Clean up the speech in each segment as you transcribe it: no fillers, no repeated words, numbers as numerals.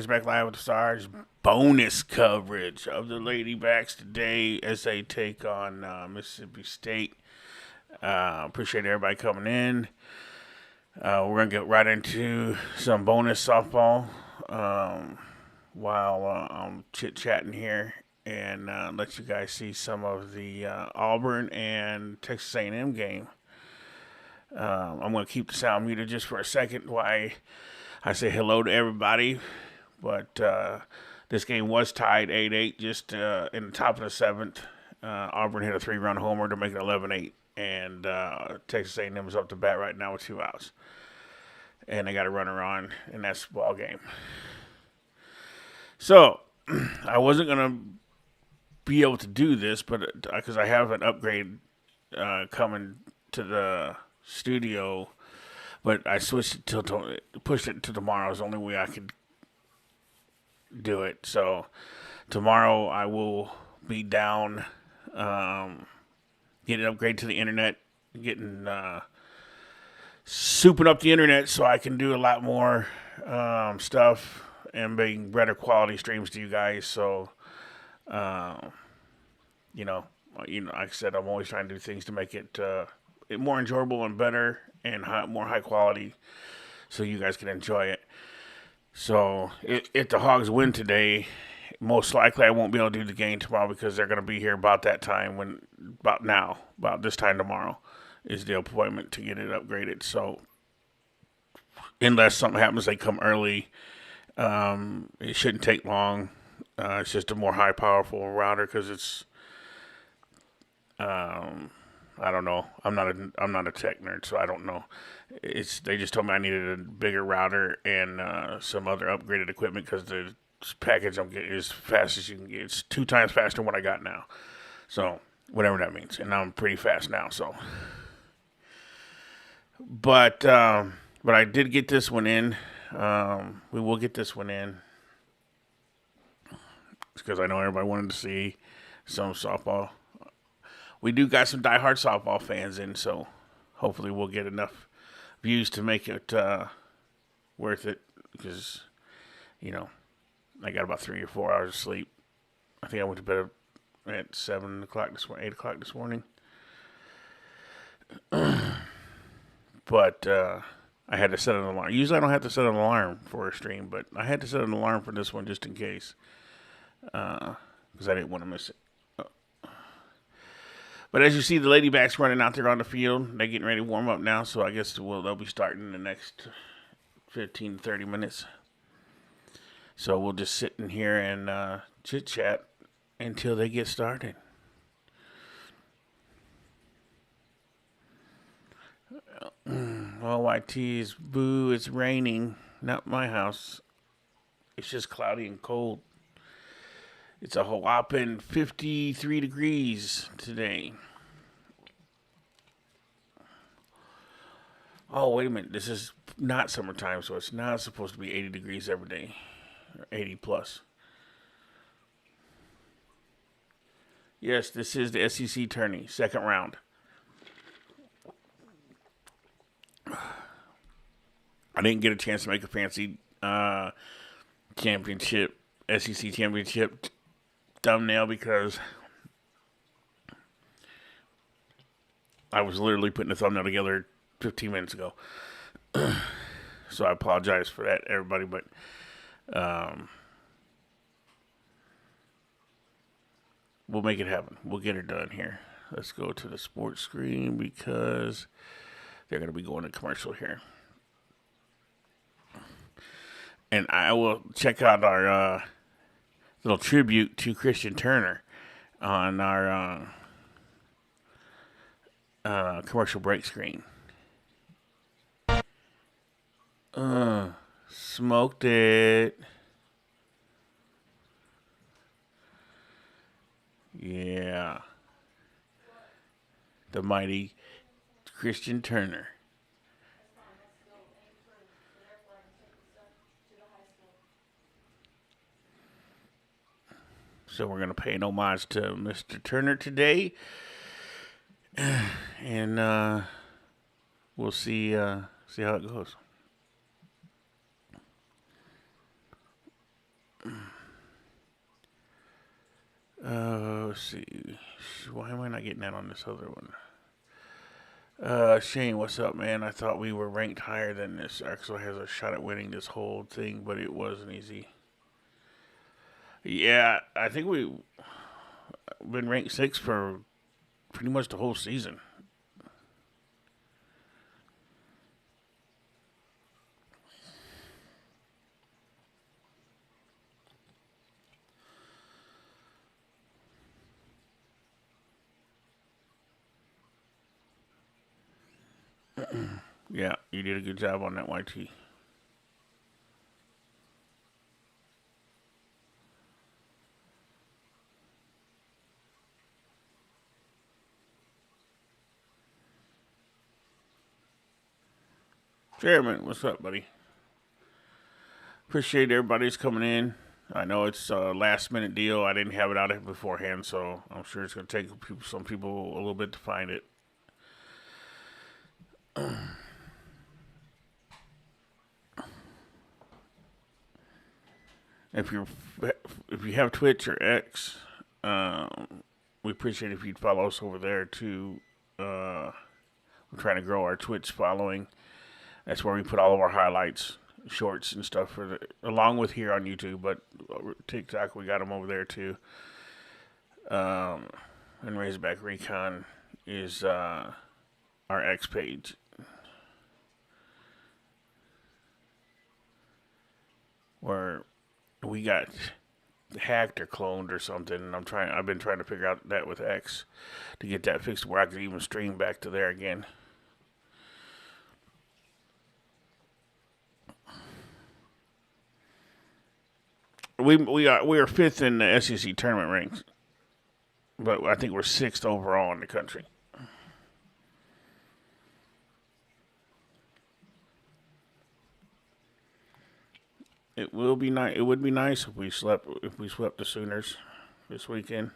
Razorback Live with the Stars bonus coverage of the Ladybacks today as they take on Mississippi State. Appreciate everybody coming in. We're going to get right into some bonus softball while I'm chit-chatting here and let you guys see some of the Auburn and Texas A&M game. I'm going to keep the sound muted just for a second while I say hello to everybody. But this game was tied 8-8 just in the top of the seventh. Auburn hit a 3-run homer to make it 11-8. And Texas A&M is up to bat right now with 2 outs. And they got a runner on, and that's the ball game. So, I wasn't going to be able to do this, but because I have an upgrade coming to the studio, but I switched it pushed it to tomorrow. Is the only way I could do it. So tomorrow I will be down, getting an upgrade to the internet, getting souping up the internet so I can do a lot more stuff and bring better quality streams to you guys. So, like I said, I'm always trying to do things to make it more enjoyable and better and more high quality so you guys can enjoy it. So if the Hogs win today, most likely I won't be able to do the game tomorrow because they're going to be here about that time, about this time tomorrow is the appointment to get it upgraded. So unless something happens, they come early. It shouldn't take long. It's just a more high powerful router because it's I don't know. I'm not a tech nerd, so I don't know. They just told me I needed a bigger router and some other upgraded equipment because the package I'm getting is fast as you can get. It's 2 times faster than what I got now. So whatever that means, and I'm pretty fast now. So, but I did get this one in. We will get this one in because I know everybody wanted to see some softball. We do got some diehard softball fans in, so hopefully we'll get enough views to make it worth it because, I got about 3 or 4 hours of sleep. I think I went to bed at 7 o'clock this morning, 8 o'clock this morning. But I had to set an alarm. Usually I don't have to set an alarm for a stream, but I had to set an alarm for this one just in case because I didn't want to miss it. But as you see, the Ladybacks running out there on the field. They're getting ready to warm up now, so I guess they'll be starting in the next 15 to 30 minutes. So we'll just sit in here and chit-chat until they get started. All YT's boo, it's raining. Not my house. It's just cloudy and cold. It's a whopping 53 degrees today. Oh, wait a minute. This is not summertime, so it's not supposed to be 80 degrees every day. Or 80 plus. Yes, this is the SEC tourney, second round. I didn't get a chance to make a fancy championship, SEC championship thumbnail because I was literally putting the thumbnail together 15 minutes ago. So I apologize for that, everybody, but we'll make it happen. We'll get it done here. Let's go to the sports screen because they're going to be going to commercial here. And I will check out our little tribute to Christian Turner on our commercial break screen. Smoked it. Yeah. The mighty Christian Turner. So we're going to pay an homage to Mr. Turner today. And we'll see how it goes. Let's see. Why am I not getting that on this other one? Shane, what's up, man? I thought we were ranked higher than this. Arkansas has a shot at winning this whole thing, but it wasn't easy. Yeah, I think we've been ranked six for pretty much the whole season. Yeah, you did a good job on that YT. Chairman, what's up, buddy? Appreciate everybody's coming in. I know it's a last minute deal. I didn't have it out beforehand, so I'm sure it's going to take some people a little bit to find it. If you if you have Twitch or X, we appreciate if you'd follow us over there too. We're trying to grow our Twitch following. That's where we put all of our highlights, shorts, and stuff along with here on YouTube. But TikTok, we got them over there too. And Razorback Recon is our X page. Where we got hacked or cloned or something, and I've been trying to figure out that with X to get that fixed where I could even stream back to there again. We are fifth in the SEC tournament ranks, but I think we're sixth overall in the country. It will be nice. It would be nice if we swept the Sooners this weekend.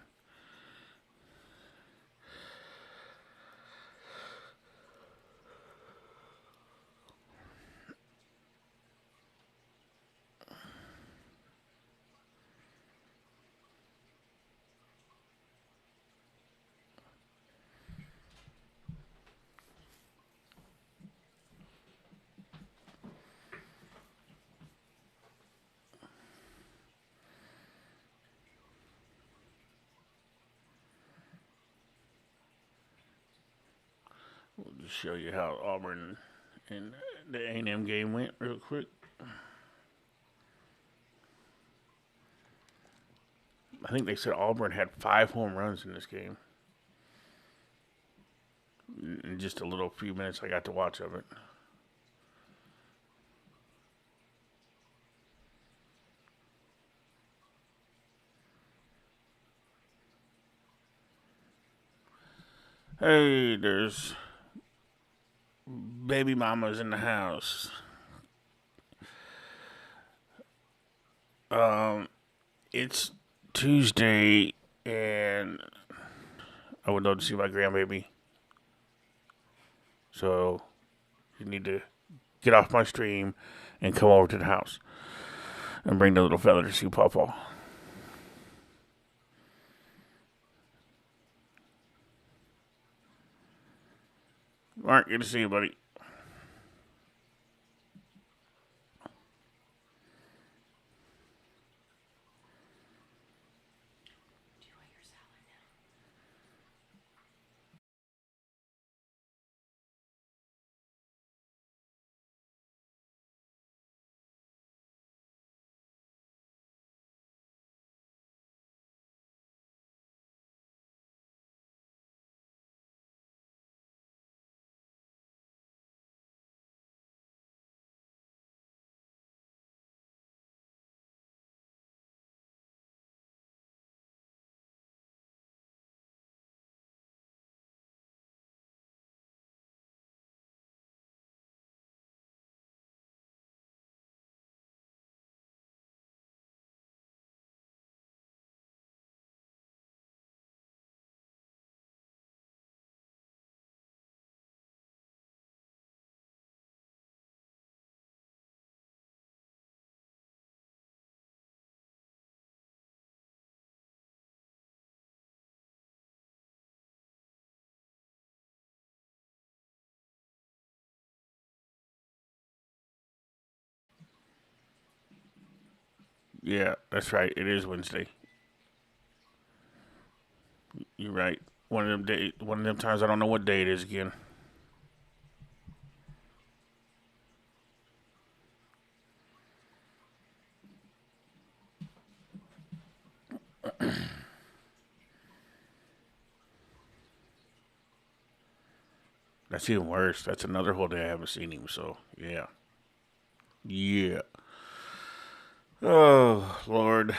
We'll just show you how Auburn and the A&M game went real quick. I think they said Auburn had 5 home runs in this game. In just a little few minutes I got to watch of it. Hey, there's baby mamas in the house. It's Tuesday, and I would love to see my grandbaby. So you need to get off my stream and come over to the house and bring the little fella to see Pawpaw. Mark, good to see you, buddy. Yeah, that's right. It is Wednesday. You're right. One of them times I don't know what day it is again. That's even worse. That's another whole day I haven't seen him. So yeah, yeah. Oh Lord.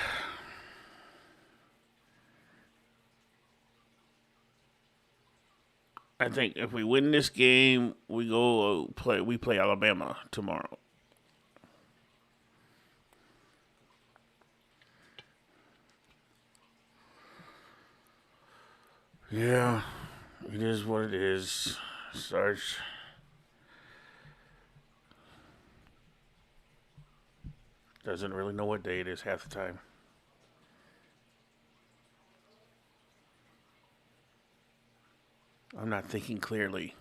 I think if we win this game, we go play. We play Alabama tomorrow. Yeah, it is what it is. Sarge doesn't really know what day it is half the time. I'm not thinking clearly.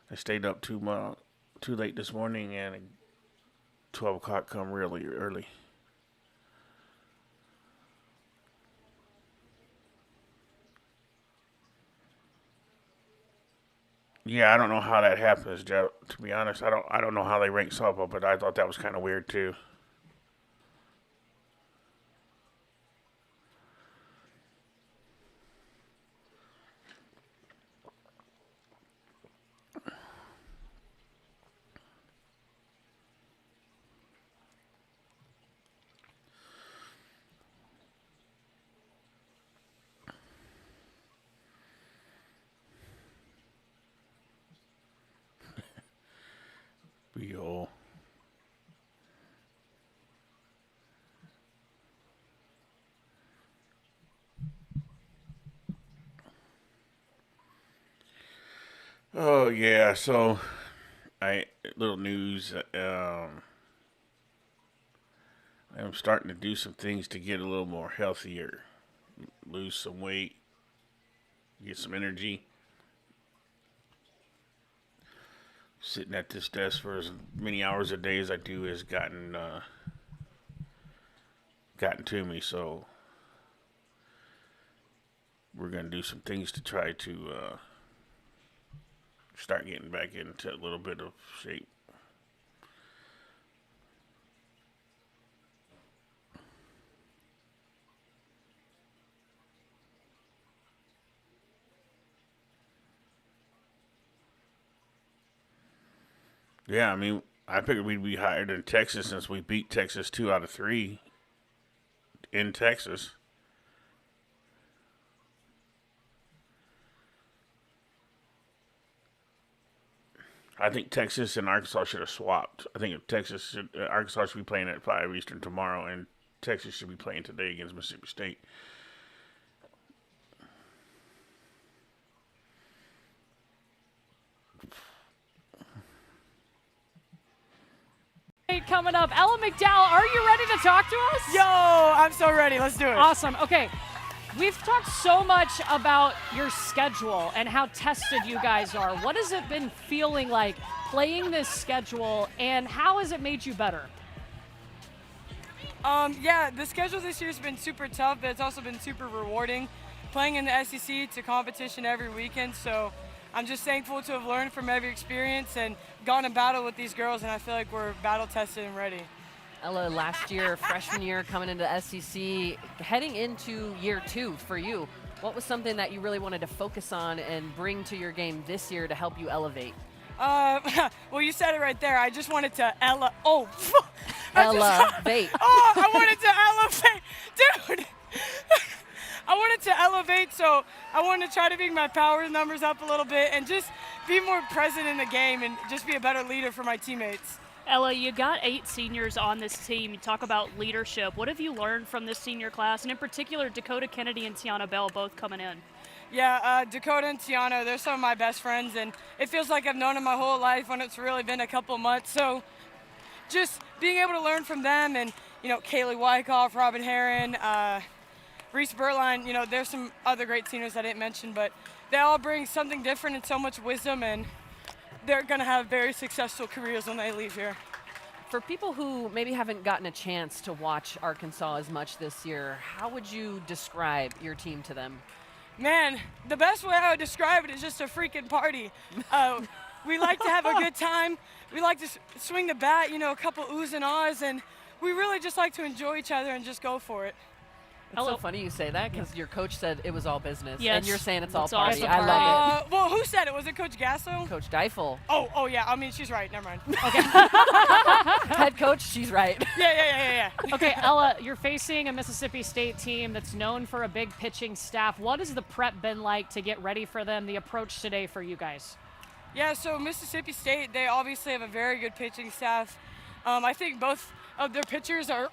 I stayed up too late this morning, and 12 o'clock come really early. Yeah, I don't know how that happens, Joe. To be honest, I don't know how they rank softball, but I thought that was kind of weird too. Yo. Oh yeah, so I little news. I'm starting to do some things to get a little more healthier, lose some weight, get some energy. Sitting at this desk for as many hours a day as I do has gotten to me. So we're gonna do some things to try to start getting back into a little bit of shape. Yeah, I mean, I figured we'd be higher than Texas since we beat Texas 2 out of 3 in Texas. I think Texas and Arkansas should have swapped. I think if Arkansas should be playing at 5 Eastern tomorrow, and Texas should be playing today against Mississippi State. Coming up, Ella McDow, are you ready to talk to us? Yo, I'm so ready. Let's do it. Awesome. Okay, we've talked so much about your schedule and how tested you guys are. What has it been feeling like playing this schedule, and how has it made you better? Yeah, the schedule this year has been super tough, but it's also been super rewarding. Playing in the SEC to competition every weekend, so I'm just thankful to have learned from every experience and gone to battle with these girls, and I feel like we're battle tested and ready. Ella, last year, freshman year, coming into SEC, heading into year 2 for you, what was something that you really wanted to focus on and bring to your game this year to help you elevate? Well, you said it right there. I just wanted to elevate. Oh, I wanted to elevate. Dude. I wanted to elevate, so I wanted to try to bring my power numbers up a little bit and just be more present in the game and just be a better leader for my teammates. Ella, you got 8 seniors on this team. You talk about leadership. What have you learned from this senior class, and in particular, Dakota Kennedy and Tiana Bell both coming in? Yeah, Dakota and Tiana, they're some of my best friends, and it feels like I've known them my whole life when it's really been a couple months. So just being able to learn from them and, Kaylee Wyckoff, Robin Heron, Reese Berline, there's some other great seniors I didn't mention, but they all bring something different and so much wisdom, and they're going to have very successful careers when they leave here. For people who maybe haven't gotten a chance to watch Arkansas as much this year, how would you describe your team to them? Man, the best way I would describe it is just a freaking party. We like to have a good time. We like to swing the bat, a couple oohs and ahs, and we really just like to enjoy each other and just go for it. It's so funny you say that because your coach said it was all business, Yes. and you're saying it's all It's all party. party. I love Well, who said it? Was it Coach Gasso? it. Coach Deifel, Oh, yeah. I mean, she's right. Never mind. head coach, she's right. Yeah. Okay, Ella, you're facing a Mississippi State team that's known for a big pitching staff. What has the prep been like to get ready for them, the approach today for you guys? Yeah, so Mississippi State, they obviously have a very good pitching staff. I think both of their pitchers are,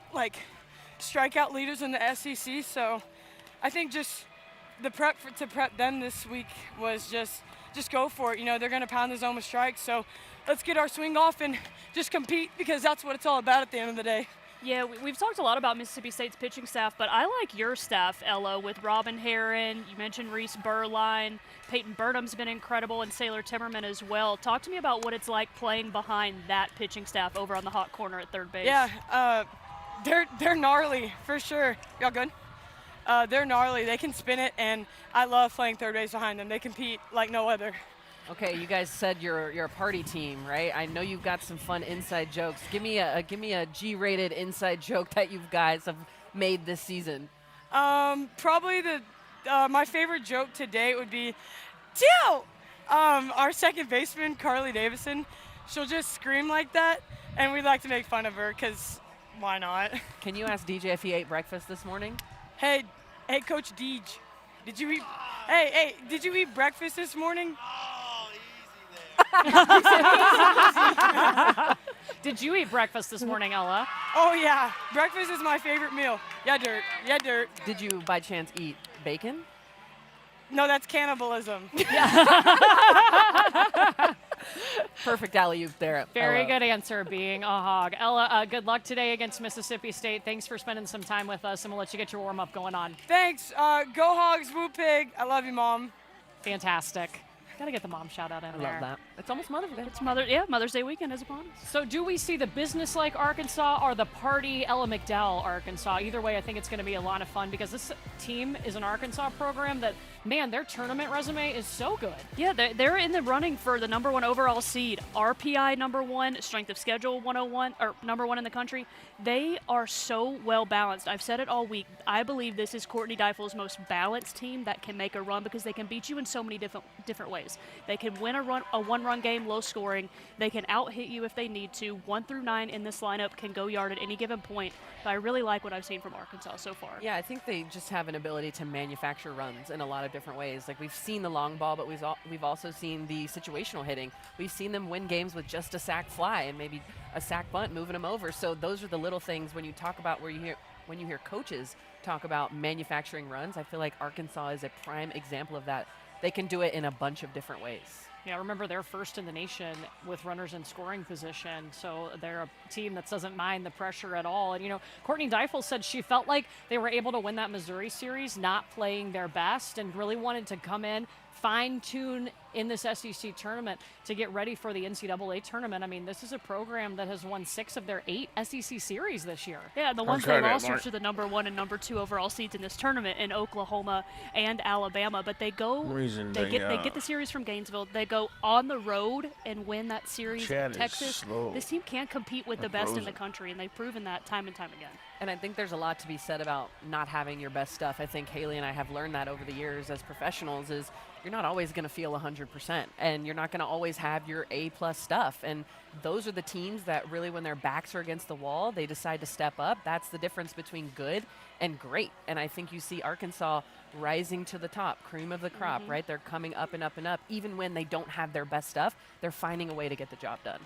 strikeout leaders in the SEC, so I think just the to prep them this week was just go for it. They're going to pound the zone with strikes, so let's get our swing off and just compete because that's what it's all about at the end of the day. Yeah, we've talked a lot about Mississippi State's pitching staff, but I like your staff, Ella, with Robin Herron. You mentioned Reese Burline. Peyton Burnham's been incredible, and Sailor Timmerman as well. Talk to me about what it's like playing behind that pitching staff over on the hot corner at third base. Yeah, they're gnarly for sure. Y'all good? They're gnarly. They can spin it, and I love playing third base behind them. They compete like no other. Okay, you guys said you're a party team, right? I know you've got some fun inside jokes. Give me a G-rated inside joke that you guys have made this season. Probably my favorite joke to date would be, Teal! Our second baseman, Carly Davison, she'll just scream like that, and we'd like to make fun of her because why not? Can you ask DJ if he ate breakfast this morning? Hey, Coach Deej, did you eat? Hey, did you eat breakfast this morning? Did you eat breakfast this morning, Ella? Oh yeah, breakfast is my favorite meal. Yeah, dirt. Did you by chance eat bacon? No, that's cannibalism. Perfect alley-oop there. Very Ella. good answer, being a hog. Ella, good luck today against Mississippi State. Thanks for spending some time with us, and we'll let you get your warm-up going on. Thanks. Go Hogs, Woo Pig. I love you, Mom. Fantastic. Gotta get the mom shout out in I there. love that. It's almost Mother's Day. It's Mother's Day weekend is upon us. So do we see the business-like Arkansas or the party Ella McDow Arkansas? Either way, I think it's going to be a lot of fun because this team is an Arkansas program that, man, their tournament resume is so good. Yeah, they're in the running for the number 1 overall seed. RPI number 1, strength of schedule 101, or number 1 in the country. They are so well balanced. I've said it all week. I believe this is Courtney Deifel's most balanced team that can make a run because they can beat you in so many different ways. They can win a one-run game, low scoring. They can out-hit you if they need to. 1 through 9 in this lineup can go yard at any given point. But I really like what I've seen from Arkansas so far. Yeah, I think they just have an ability to manufacture runs in a lot of different ways. Like we've seen the long ball, but we've also seen the situational hitting. We've seen them win games with just a sac fly and maybe a sac bunt moving them over. So those are the little things when you talk about when you hear coaches talk about manufacturing runs. I feel like Arkansas is a prime example of that. They can do it in a bunch of different ways. Yeah, remember they're first in the nation with runners in scoring position, so they're a team that doesn't mind the pressure at all. And, Courtney Deifel said she felt like they were able to win that Missouri series not playing their best and really wanted to come in, fine-tune in this SEC tournament to get ready for the NCAA tournament. I mean, this is a program that has won 6 of their 8 SEC series this year. Yeah, the ones they lost were to the number 1 and number 2 overall seeds in this tournament in Oklahoma and Alabama. But they get the series from Gainesville. They go on the road and win that series in Texas. This team can compete with the best in the country, and they've proven that time and time again. And I think there's a lot to be said about not having your best stuff. I think Haley and I have learned that over the years as professionals is you're not always going to feel 100%, and you're not going to always have your A-plus stuff. And those are the teams that really, when their backs are against the wall, they decide to step up. That's the difference between good and great. And I think you see Arkansas rising to the top, cream of the crop, right? They're coming up and up and up. Even when they don't have their best stuff, they're finding a way to get the job done.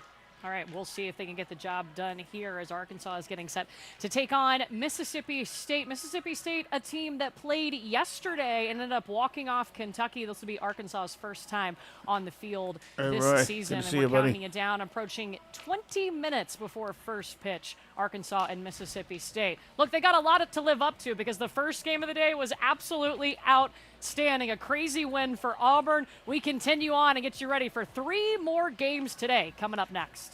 All right, we'll see if they can get the job done here as Arkansas is getting set to take on Mississippi State. Mississippi State, a team that played yesterday and ended up walking off Kentucky. This will be Arkansas's first time on the field this season. And we're counting it down, approaching 20 minutes before first pitch, Arkansas and Mississippi State. Look, they got a lot to live up to because the first game of the day was absolutely outstanding. A crazy win for Auburn. We continue on and get you ready for 3 more games today coming up next.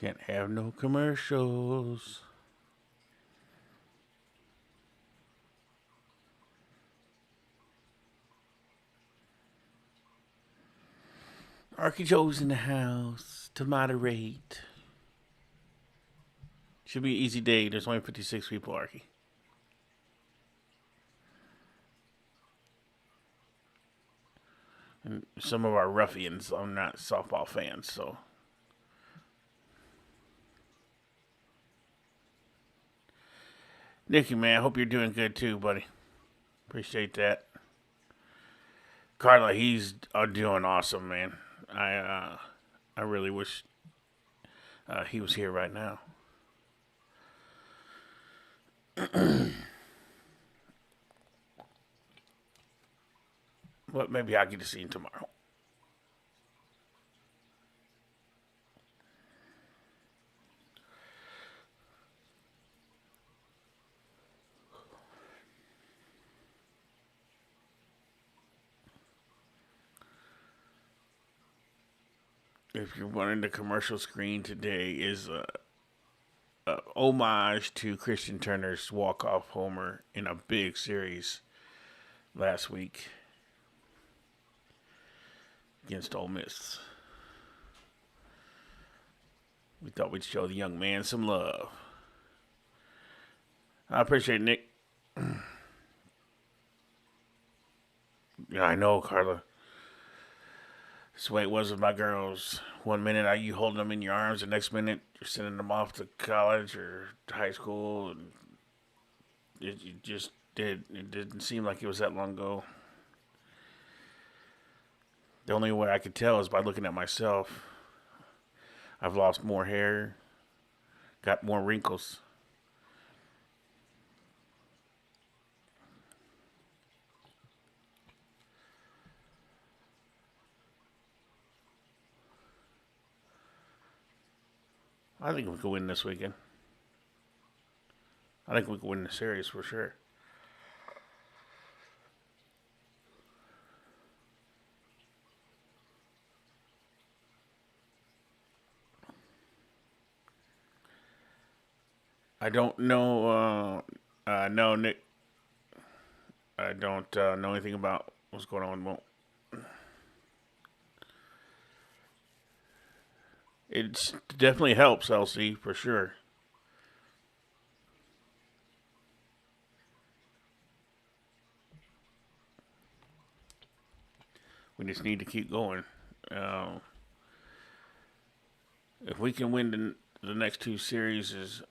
Can't have no commercials. Arky Joe's in the house to moderate. Should be an easy day. There's only 56 people, Arky. And some of our ruffians are not softball fans, so. Nicky, man, I hope you're doing good too, buddy. Appreciate that. Carla, he's doing awesome, man. I really wish he was here right now. But maybe I'll get to see him tomorrow. If you're wanting the commercial screen today is a homage to Christian Turner's walk-off homer in a big series last week against Ole Miss. We thought we'd show the young man some love. I appreciate it, Nick. Yeah, I know, Carla. That's the way it was with my girls. One minute you holding them in your arms, the next minute you're sending them off to college or high school. And it just did. It didn't seem like it was that long ago. The only way I could tell is by looking at myself. I've lost more hair, got more wrinkles. I think we could win this weekend. I think we could win the series for sure. I don't know. No, Nick. I don't know anything about what's going on. Well, it definitely helps, LC, for sure. We just need to keep going. If we can win the next two series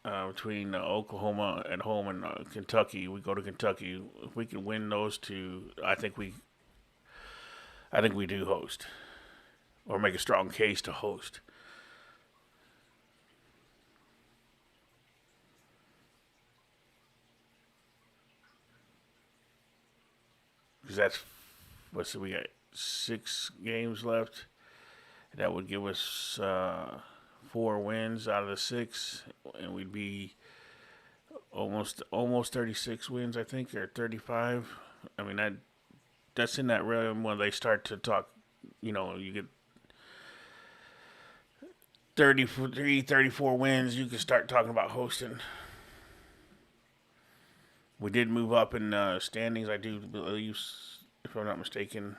between Oklahoma at home and Kentucky, we go to Kentucky. If we can win those two, I think we do host, or make a strong case to host. Because we got 6 games left. That would give us 4 wins out of the 6, and we'd be almost 36 wins, I think, or 35. I mean, that's in that realm when they start to talk. You get 33, 34 wins, you can start talking about hosting. We did move up in standings, I do believe, if I'm not mistaken,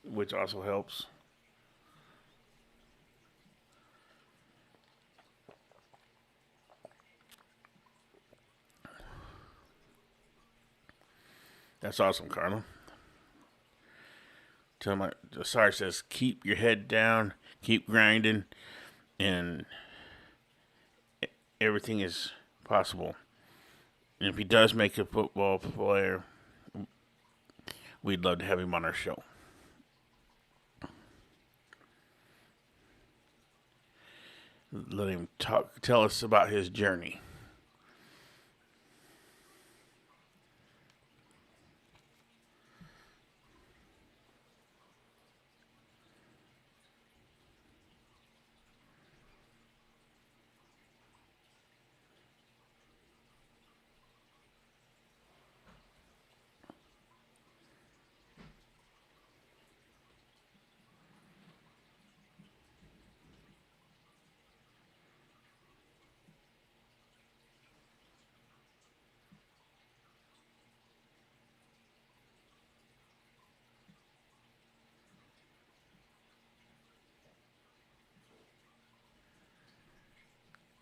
which also helps. That's awesome, Carla. The Sarge says, keep your head down, keep grinding, and everything is possible. And if he does make a football player, we'd love to have him on our show. Let him tell us about his journey.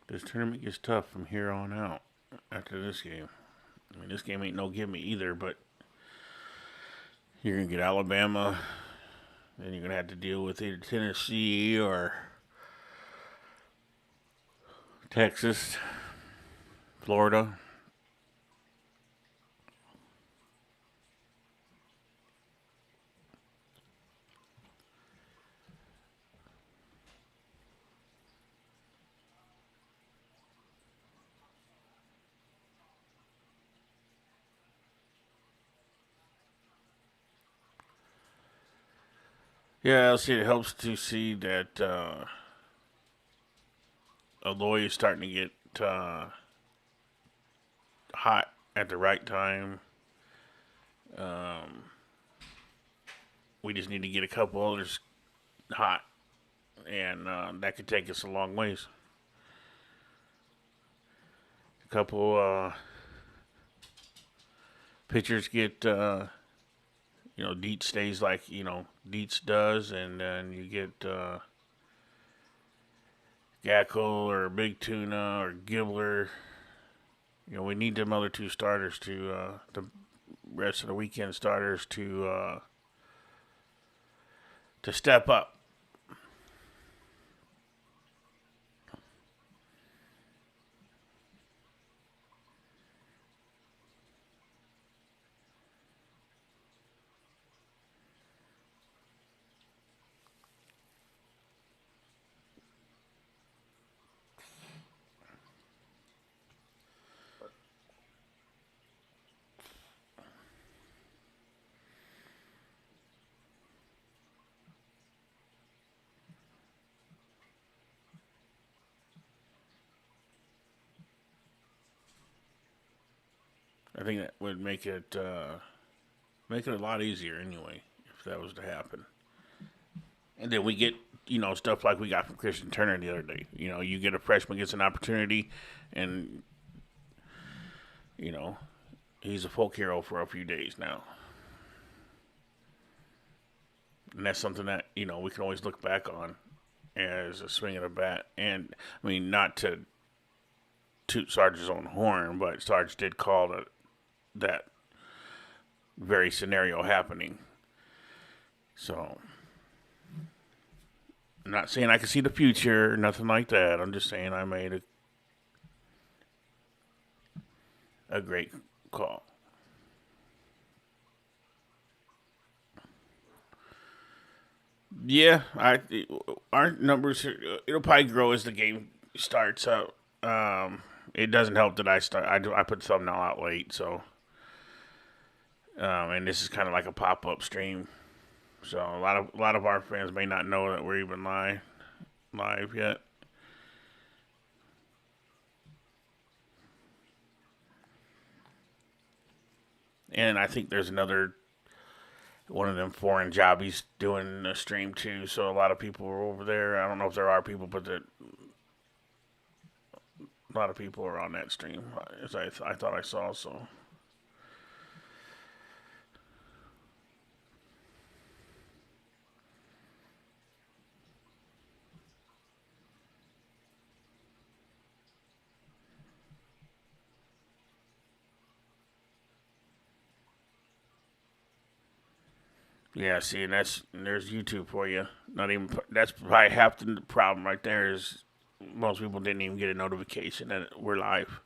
This tournament gets tough from here on out after this game. I mean, this game ain't no gimme either, but you're going to get Alabama, then you're going to have to deal with either Tennessee or Texas, Florida. Yeah, I'll see. It helps to see that Aloy is starting to get hot at the right time. We just need to get a couple others hot, and that could take us a long ways. A couple pitchers get, Dietz stays like, Dietz does, and then you get Gackle or Big Tuna or Gibbler. We need them other two starters the rest of the weekend starters to step up. I think that would make it a lot easier anyway if that was to happen. And then we get stuff like we got from Christian Turner the other day. You get a freshman gets an opportunity, and he's a folk hero for a few days now. And that's something that we can always look back on as a swing of the bat. And I mean, not to toot Sarge's own horn, but Sarge did call that very scenario happening. So, I'm not saying I can see the future, nothing like that. I'm just saying I made a great call. Yeah, our numbers it'll probably grow as the game starts up. It doesn't help that I put the thumbnail out late, so. And this is kind of like a pop-up stream, so a lot of our fans may not know that we're even live yet. And I think there's another one of them foreign jobbies doing a stream too, so a lot of people are over there. I don't know if there are people, but a lot of people are on that stream, as I thought I saw. So. Yeah, see, and there's YouTube for you. Not even that's probably half the problem right there is most people didn't even get a notification that we're live.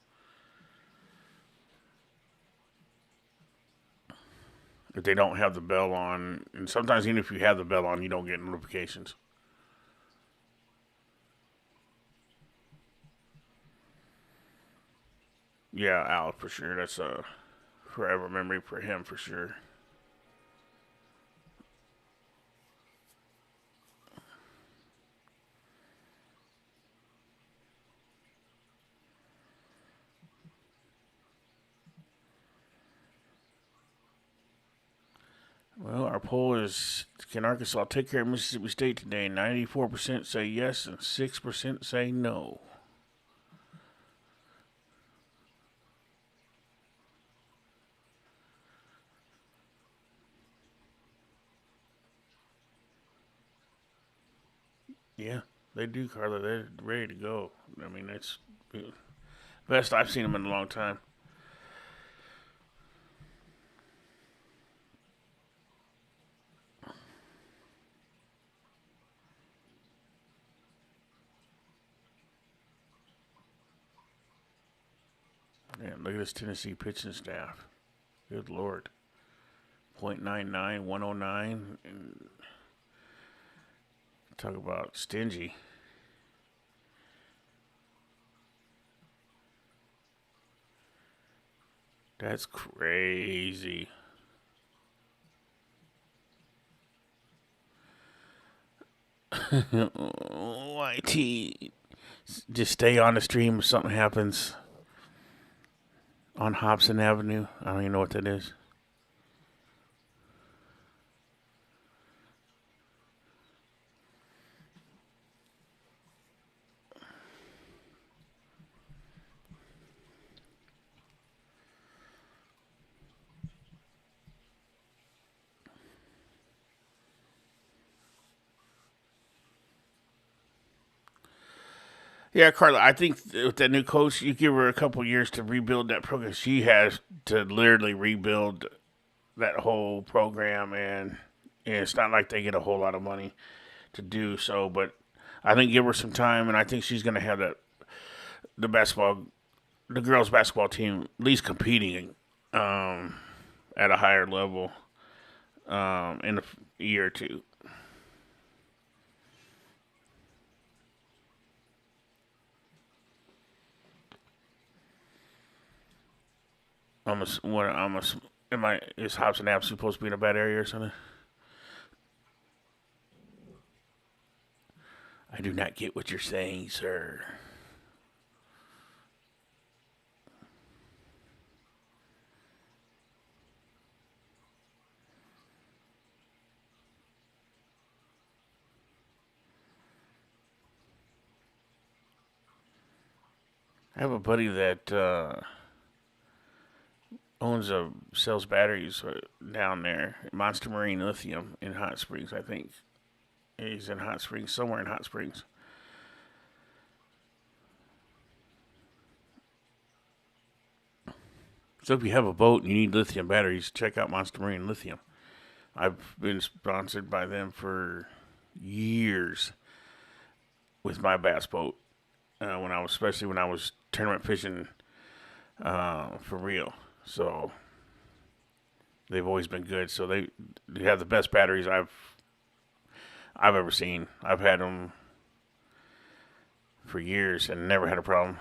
If they don't have the bell on, and sometimes even if you have the bell on, you don't get notifications. Yeah, Al, for sure. That's a forever memory for him, for sure. Well, our poll is, can Arkansas take care of Mississippi State today? 94% say yes and 6% say no. Yeah, they do, Carla. They're ready to go. I mean, Best I've seen him in a long time. Man, look at this Tennessee pitching staff. Good Lord. .99, 109. And talk about stingy. That's crazy. YT. Just stay on the stream if something happens on Hobson Avenue. I don't even know what that is. Yeah, Carla, I think with that new coach, you give her a couple years to rebuild that program. She has to literally rebuild that whole program, and it's not like they get a whole lot of money to do so. But I think give her some time, and I think she's going to have the girls' basketball team at least competing at a higher level in a year or two. Is Hobson Ave supposed to be in a bad area or something? I do not get what you're saying, sir. I have a buddy that sells batteries down there, Monster Marine Lithium in Hot Springs, I think. He's in Hot Springs, somewhere in Hot Springs. So if you have a boat and you need lithium batteries, check out Monster Marine Lithium. I've been sponsored by them for years with my bass boat. Especially when I was tournament fishing for real. So they've always been good. So they have the best batteries I've ever seen. I've had them for years and never had a problem.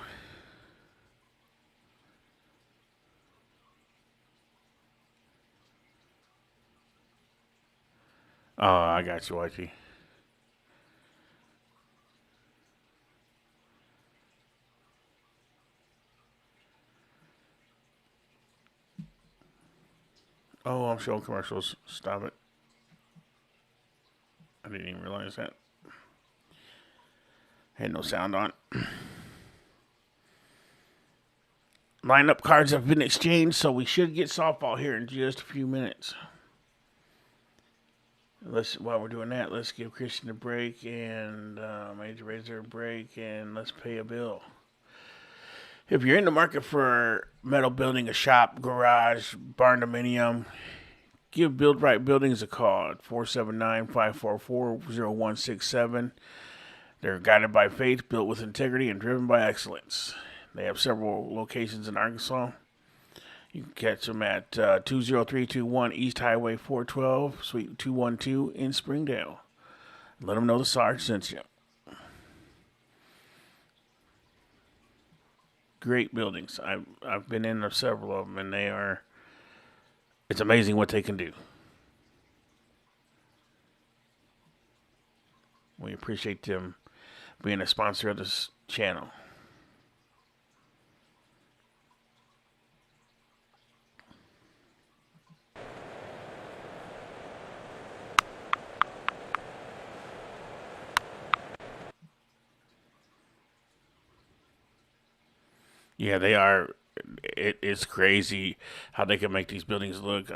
Oh, I got you, YT. Oh, I'm showing commercials. Stop it. I didn't even realize that. Had no sound on. Lineup cards have been exchanged, so we should get softball here in just a few minutes. While we're doing that, let's give Christian a break and Major Razor a break, and let's pay a bill. If you're in the market for metal building, a shop, garage, barn dominium, give Build Right Buildings a call at 479-544-0167. They're guided by faith, built with integrity, and driven by excellence. They have several locations in Arkansas. You can catch them at 20321 East Highway 412, Suite 212 in Springdale. Let them know the Sarge sent you. Great buildings. I've been in several of them, and it's amazing what they can do. We appreciate them being a sponsor of this channel. Yeah, they are. It's crazy how they can make these buildings look.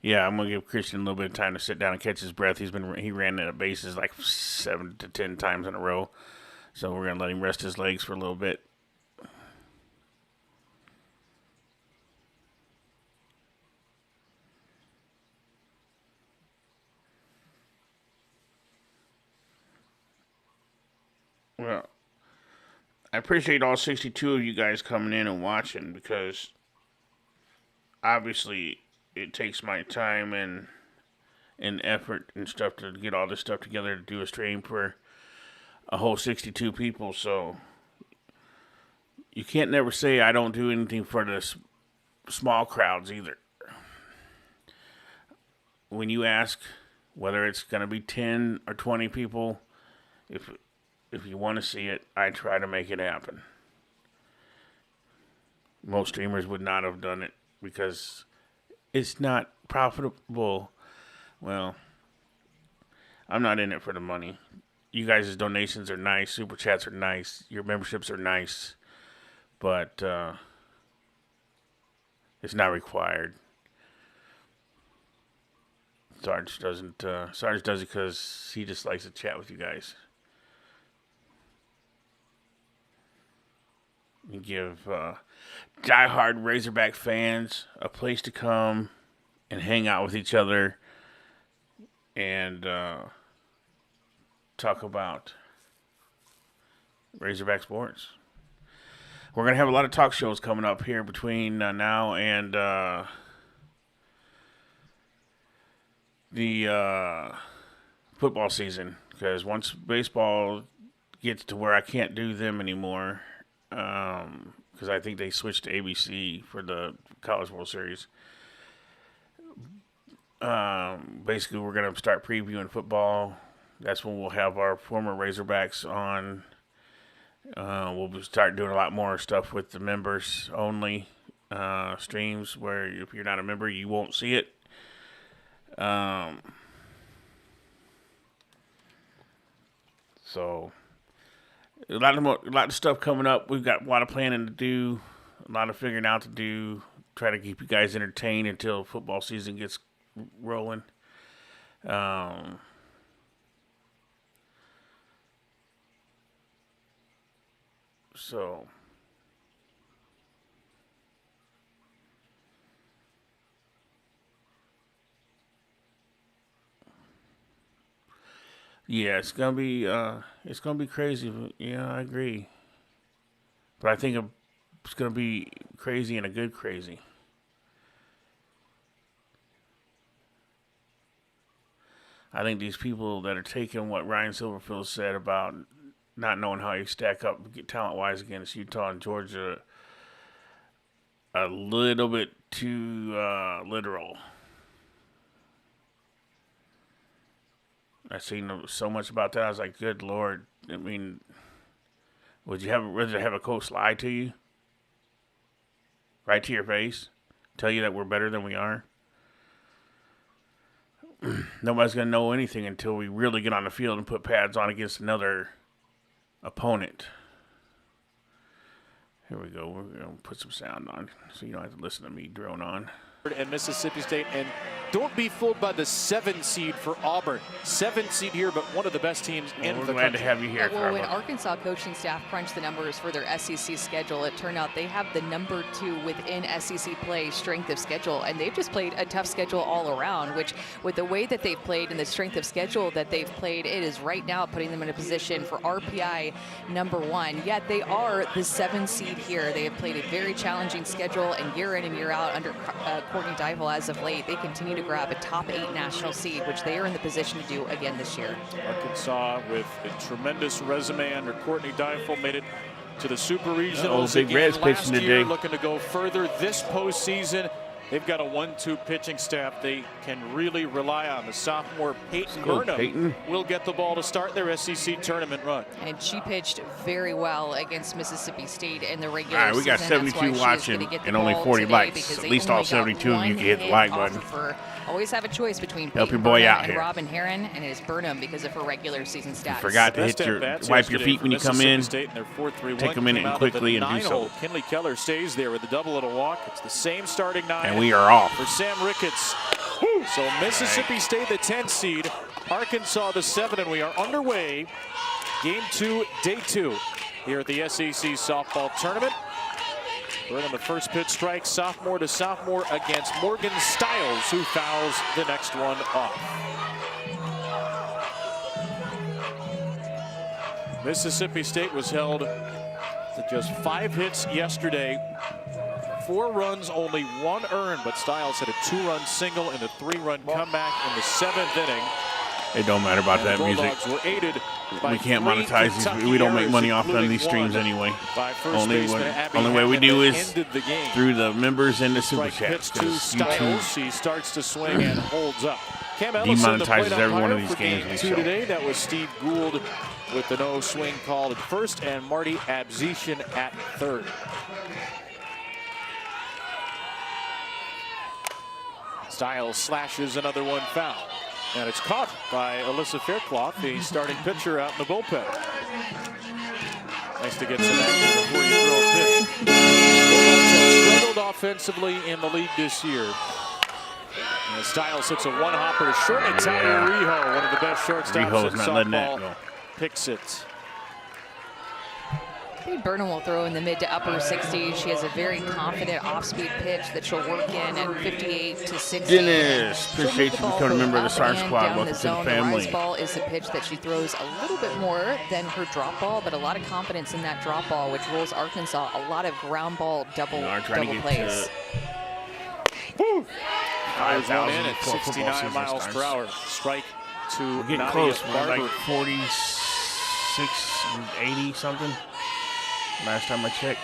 Yeah, I'm gonna give Christian a little bit of time to sit down and catch his breath. He ran out of bases like 7 to 10 times in a row, so we're gonna let him rest his legs for a little bit. Well, I appreciate all 62 of you guys coming in and watching, because obviously it takes my time and effort and stuff to get all this stuff together to do a stream for a whole 62 people. So you can't never say I don't do anything for the small crowds either. When you ask whether it's going to be 10 or 20 people, if you want to see it, I try to make it happen. Most streamers would not have done it because it's not profitable. Well, I'm not in it for the money. You guys' donations are nice. Super chats are nice. Your memberships are nice. But it's not required. Sarge doesn't. Sarge does it because he just likes to chat with you guys. You give diehard Razorback fans a place to come and hang out with each other and talk about Razorback Sports. We're going to have a lot of talk shows coming up here between now and the football season, because once baseball gets to where I can't do them anymore, because I think they switched to ABC for the College World Series. Basically, we're going to start previewing football. That's when we'll have our former Razorbacks on. We'll start doing a lot more stuff with the members only streams, where if you're not a member, you won't see it. So a lot of stuff coming up. We've got a lot of planning to do, a lot of figuring out to do. Try to keep you guys entertained until football season gets rolling. So yeah, it's gonna be crazy. Yeah, I agree. But I think it's gonna be crazy and a good crazy. I think these people that are taking what Ryan Silverfield said about not knowing how you stack up talent-wise against Utah and Georgia a little bit too literal. I seen so much about that. I was like, good Lord. I mean, would you rather have a coach lie to you? Right to your face? Tell you that we're better than we are? Nobody's going to know anything until we really get on the field and put pads on against another opponent. Here we go. We're going to put some sound on so you don't have to listen to me drone on. And Mississippi State, and don't be fooled by the 7 seed for Auburn. 7 seed here, but one of the best teams in the country. We're glad to have you here, well, when Arkansas coaching staff crunched the numbers for their SEC schedule, it turned out they have the number 2 within SEC play strength of schedule, and they've just played a tough schedule all around, which with the way that they've played and the strength of schedule that they've played, it is right now putting them in a position for RPI number 1. Yet they are the 7 seed here. They have played a very challenging schedule, and year in and year out under Courtney Deivel as of late, they continue to grab a top 8 national seed, which they are in the position to do again this year. Arkansas with a tremendous resume under Courtney Deivel made it to the Super Regionals Big Red's pitching today. Looking to go further this postseason. They've got a 1-2 pitching staff they can really rely on. The sophomore Peyton Burnham will get the ball to start their SEC tournament run. And she pitched very well against Mississippi State in the regular season. All right, we got 72 watching and only 40 likes. At least all 72 of you can hit the like button. Always have a choice between Help Peyton your boy Burnham out and here. Robin Herron, and it is Burnham because of her regular season stats. Forgot to wipe your feet when you come in. Take a minute and quickly and do so. Kinley Keller stays there with a double and a walk. It's the same starting 9. And we are off. For Sam Ricketts. So Mississippi State, the 10 seed, Arkansas, the 7, and we are underway. Game 2, day 2 here at the SEC softball tournament. We're on the first pitch strike, sophomore to sophomore against Morgan Stiles, who fouls the next one off. Mississippi State was held to just 5 hits yesterday. 4 runs, only 1 earned, but Stiles had a 2-run single and a 3-run comeback in the 7th inning. It don't matter about that music. Were aided by we can't monetize these. We don't make money off on these streams anyway. Only way we do is through the members and the super chats. Stiles, he starts to swing and holds up. Demonetizes every one of these games we show. Today, that was Steve Gould with the no swing call at first and Marty Abzetian at third. Stiles slashes another one foul. And it's caught by Alyssa Faircloth, the starting pitcher out in the bullpen. Nice to get some action before you throw a pitch. Bulldogs have struggled offensively in the league this year. And Stiles hits a one-hopper to short. Natalia Rijo, one of the best shortstops in softball, picks it. Burnham will throw in the mid to upper 60s. She has a very confident off-speed pitch that she'll work in at 58 to 60. Dennis, appreciate you becoming a member of the SAR squad. Welcome to the family. The rise ball is the pitch that she throws a little bit more than her drop ball, but a lot of confidence in that drop ball, which rolls Arkansas a lot of ground ball double plays. Woo! Fires one in at 69 miles per hour. Strike to We're getting Nadia close. We're Barber. like 46, 80 something. Last time I checked.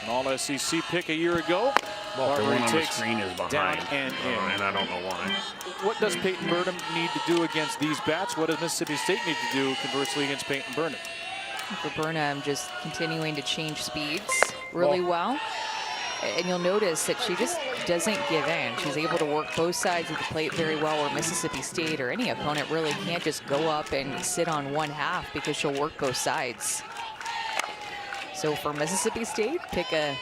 An all-SEC pick a year ago. Well, the Barber one on the takes screen is behind, down and in. And I don't know why. What does Peyton Burnham need to do against these bats? What does Mississippi State need to do, conversely, against Peyton Burnham? For Burnham, just continuing to change speeds really well. And you'll notice that she just doesn't give in. She's able to work both sides of the plate very well, where Mississippi State or any opponent really can't just go up and sit on one half because she'll work both sides. So for Mississippi State, pick a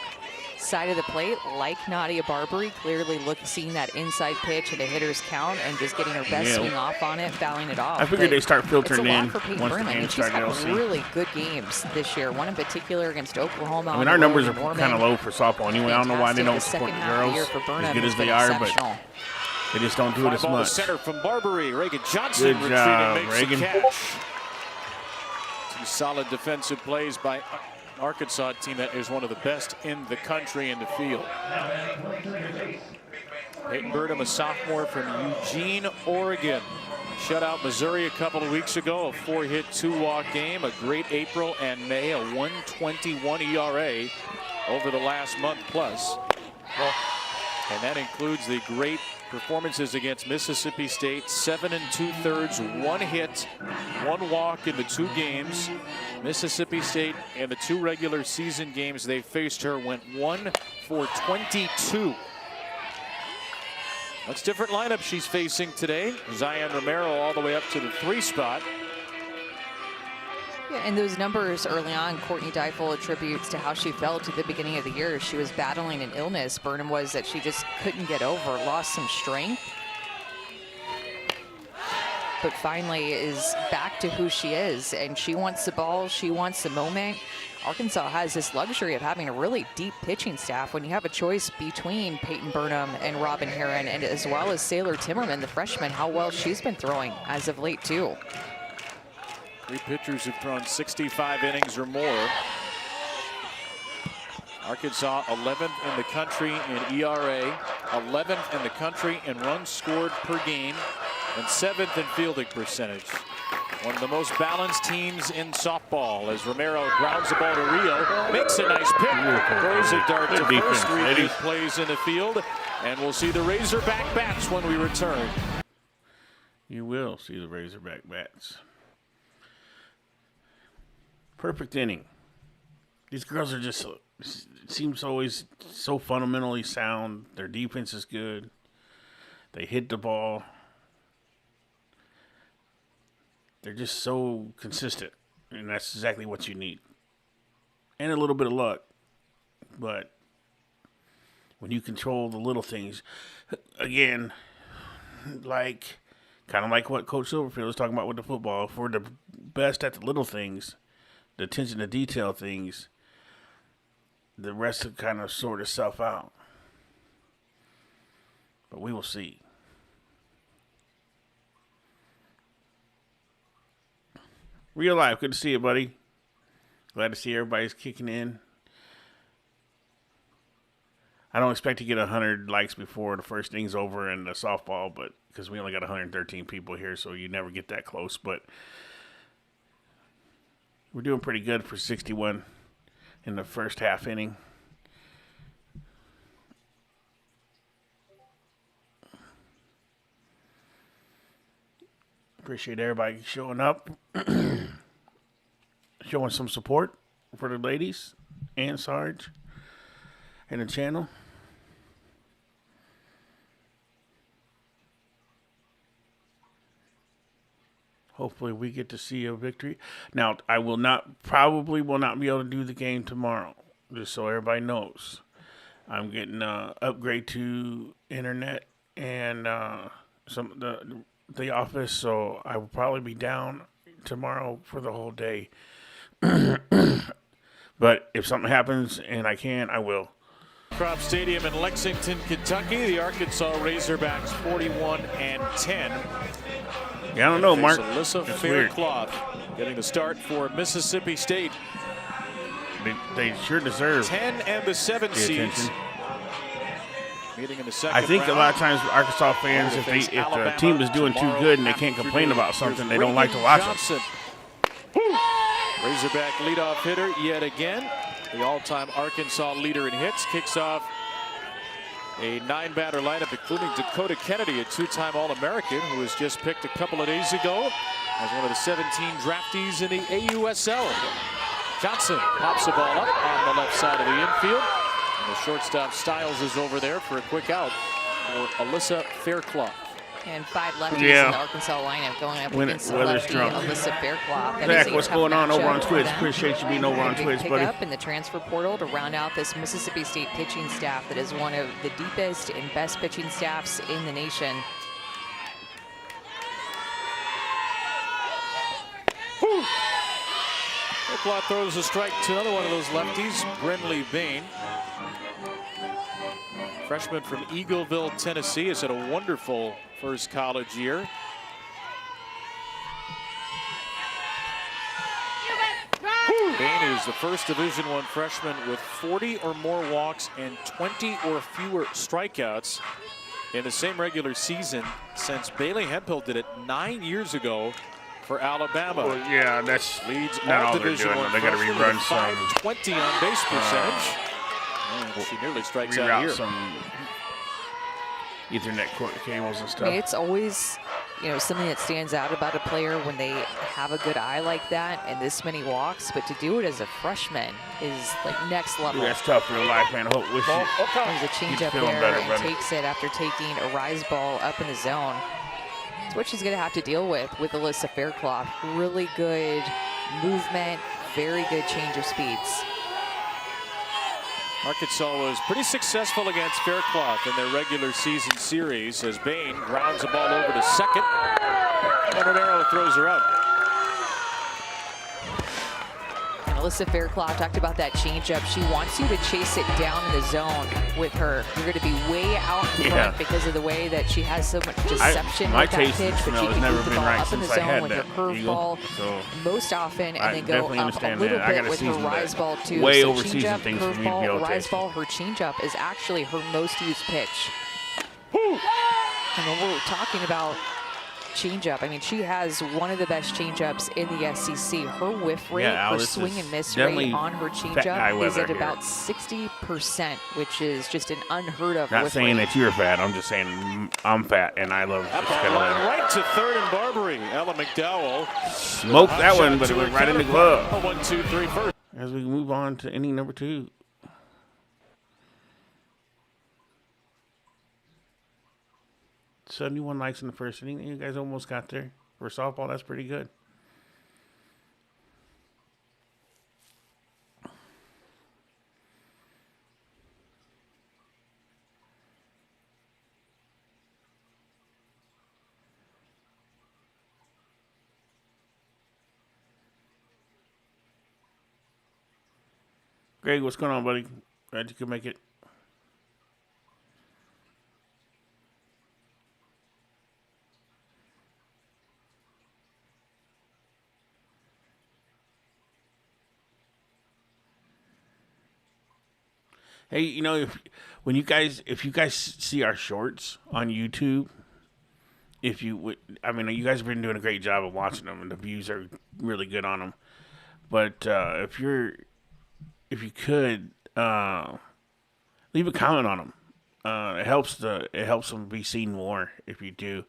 side of the plate like Nadia Barbary, clearly seeing that inside pitch at a hitter's count and just getting her best swing off on it, fouling it off. I figured they start filtering in for Peyton once the Burnham. game And she's started. had really good games this year. One in particular against Oklahoma. I mean, our numbers are kind of low for softball anyway. I don't know why they don't support the girls as good as they are, but they just don't do it as Ball to much. center from Barbary. Reagan Johnson Good job, retreating, makes Reagan. the catch. Some solid defensive plays by Arkansas, team that is one of the best in the country in the field. Peyton Burnham, a sophomore from Eugene, Oregon. Shut out Missouri a couple of weeks ago, a 4-hit, 2-walk game, a great April and May, a 1.21 ERA over the last month plus. And that includes the great performances against Mississippi State, 7 2/3, 1 hit, 1 walk in the 2 games. Mississippi State in the 2 regular season games they faced her went 1 for 22. That's different lineup she's facing today. Zion Romero all the way up to the 3 spot. Yeah, and those numbers early on, Courtney Deifel attributes to how she felt at the beginning of the year. She was battling an illness. Burnham was that she just couldn't get over, lost some strength. But finally is back to who she is, and she wants the ball, she wants the moment. Arkansas has this luxury of having a really deep pitching staff when you have a choice between Peyton Burnham and Robin Heron, and as well as Sailor Timmerman, the freshman, how well she's been throwing as of late too. 3 pitchers who've thrown 65 innings or more. Arkansas 11th in the country in ERA, 11th in the country in runs scored per game, and 7th in fielding percentage. One of the most balanced teams in softball as Romero grounds the ball to Rio, makes a nice pick, throws a dart to first. 3 plays in the field, and we'll see the Razorback bats when we return. You will see the Razorback bats. Perfect inning. These girls are just, it seems always so fundamentally sound. Their defense is good. They hit the ball. They're just so consistent, and that's exactly what you need. And a little bit of luck. But when you control the little things, again, kind of like what Coach Silverfield was talking about with the football. If we're the best at the little things, the attention to detail things, the rest will kind of sort itself out. But we will see. Real life, good to see you, buddy. Glad to see everybody's kicking in. I don't expect to get 100 likes before the first inning's over in the softball, but because we only got 113 people here, so you never get that close. But we're doing pretty good for 61 in the first half inning. Appreciate everybody showing up, showing some support for the ladies and Sarge and the channel. Hopefully we get to see a victory. Now, I probably will not be able to do the game tomorrow, just so everybody knows. I'm getting upgrade to internet and the office, so I will probably be down tomorrow for the whole day. But if something happens and I can, I will. Crop Stadium in Lexington, Kentucky. The Arkansas Razorbacks 41-10. Yeah, I don't know, Mark. Alyssa Faircloth getting the start for Mississippi State. They sure deserve 10 and the 7 seeds. Meeting in the second I think round. a lot of times Arkansas fans, if the team is doing too good and they can't complain about something, they don't like to watch them. Razorback leadoff hitter yet again. The all-time Arkansas leader in hits kicks off a 9-batter lineup, including Dakota Kennedy, a 2-time All-American who was just picked a couple of days ago as one of the 17 draftees in the AUSL. Johnson pops the ball up on the left side of the infield. And the shortstop Stiles is over there for a quick out for Alyssa Faircloth. And 5 lefties in the Arkansas lineup going up against the lefty Alyssa Faircloth. Zach, what's going on over on Twitch? Appreciate you being over on Twitch, buddy. Up in the transfer portal to round out this Mississippi State pitching staff that is one of the deepest and best pitching staffs in the nation. Faircloth throws a strike to another one of those lefties, Brinley Bain. Freshman from Eagleville, Tennessee, has had a wonderful first college year. Bain is the first Division I freshman with 40 or more walks and 20 or fewer strikeouts in the same regular season since Bailey Hemphill did it 9 years ago for Alabama. Well, yeah, that's leads not all they're Division doing. I They got to freshman rerun with some. 520 on base percentage. She nearly strikes out here. Some Ethernet cord cables and I stuff. mean, it's always, something that stands out about a player when they have a good eye like that and this many walks, but to do it as a freshman is like next level. Dude, that's tough real life, man. Hope wish you. There's a changeup feeling there better, and brother. takes it after taking a rise ball up in the zone. It's what she's going to have to deal with Alyssa Faircloth. Really good movement, very good change of speeds. Arkansas was pretty successful against Faircloth in their regular season series as Bain grounds the ball over to second. And Rodero throws her out. And Alyssa Faircloth talked about that changeup. She wants you to chase it down in the zone with her. You're going to be way out in front because of the way that she has so much deception my with that taste pitch, and but smell she has can never move the been ball right up in the since I zone had with her that curveball so most often, and I then go definitely up a understand little that. I bit gotta with her season rise that. ball too. Way So over season changeup, things for me to be able curveball, to rise taste. ball, her changeup is actually her most used pitch. And when we're talking about changeup, I mean, she has one of the best changeups in the SEC. Her whiff rate, her swing and miss rate on her changeup is at about 60%, which is just an unheard of Not whiff saying rate. that you're fat. I'm just saying I'm fat, and I love this kind of Line right to third and Barbary. Ella McDowell smoked that one, but it went right in the glove. 1-2-3 first. As we move on to inning number 2. $71 likes in the first inning. You guys almost got there. For softball, that's pretty good. Greg, what's going on, buddy? Glad you could make it. Hey, you know, if you guys see our shorts on YouTube, you guys have been doing a great job of watching them, and the views are really good on them. But if you could leave a comment on them, it helps them be seen more if you do.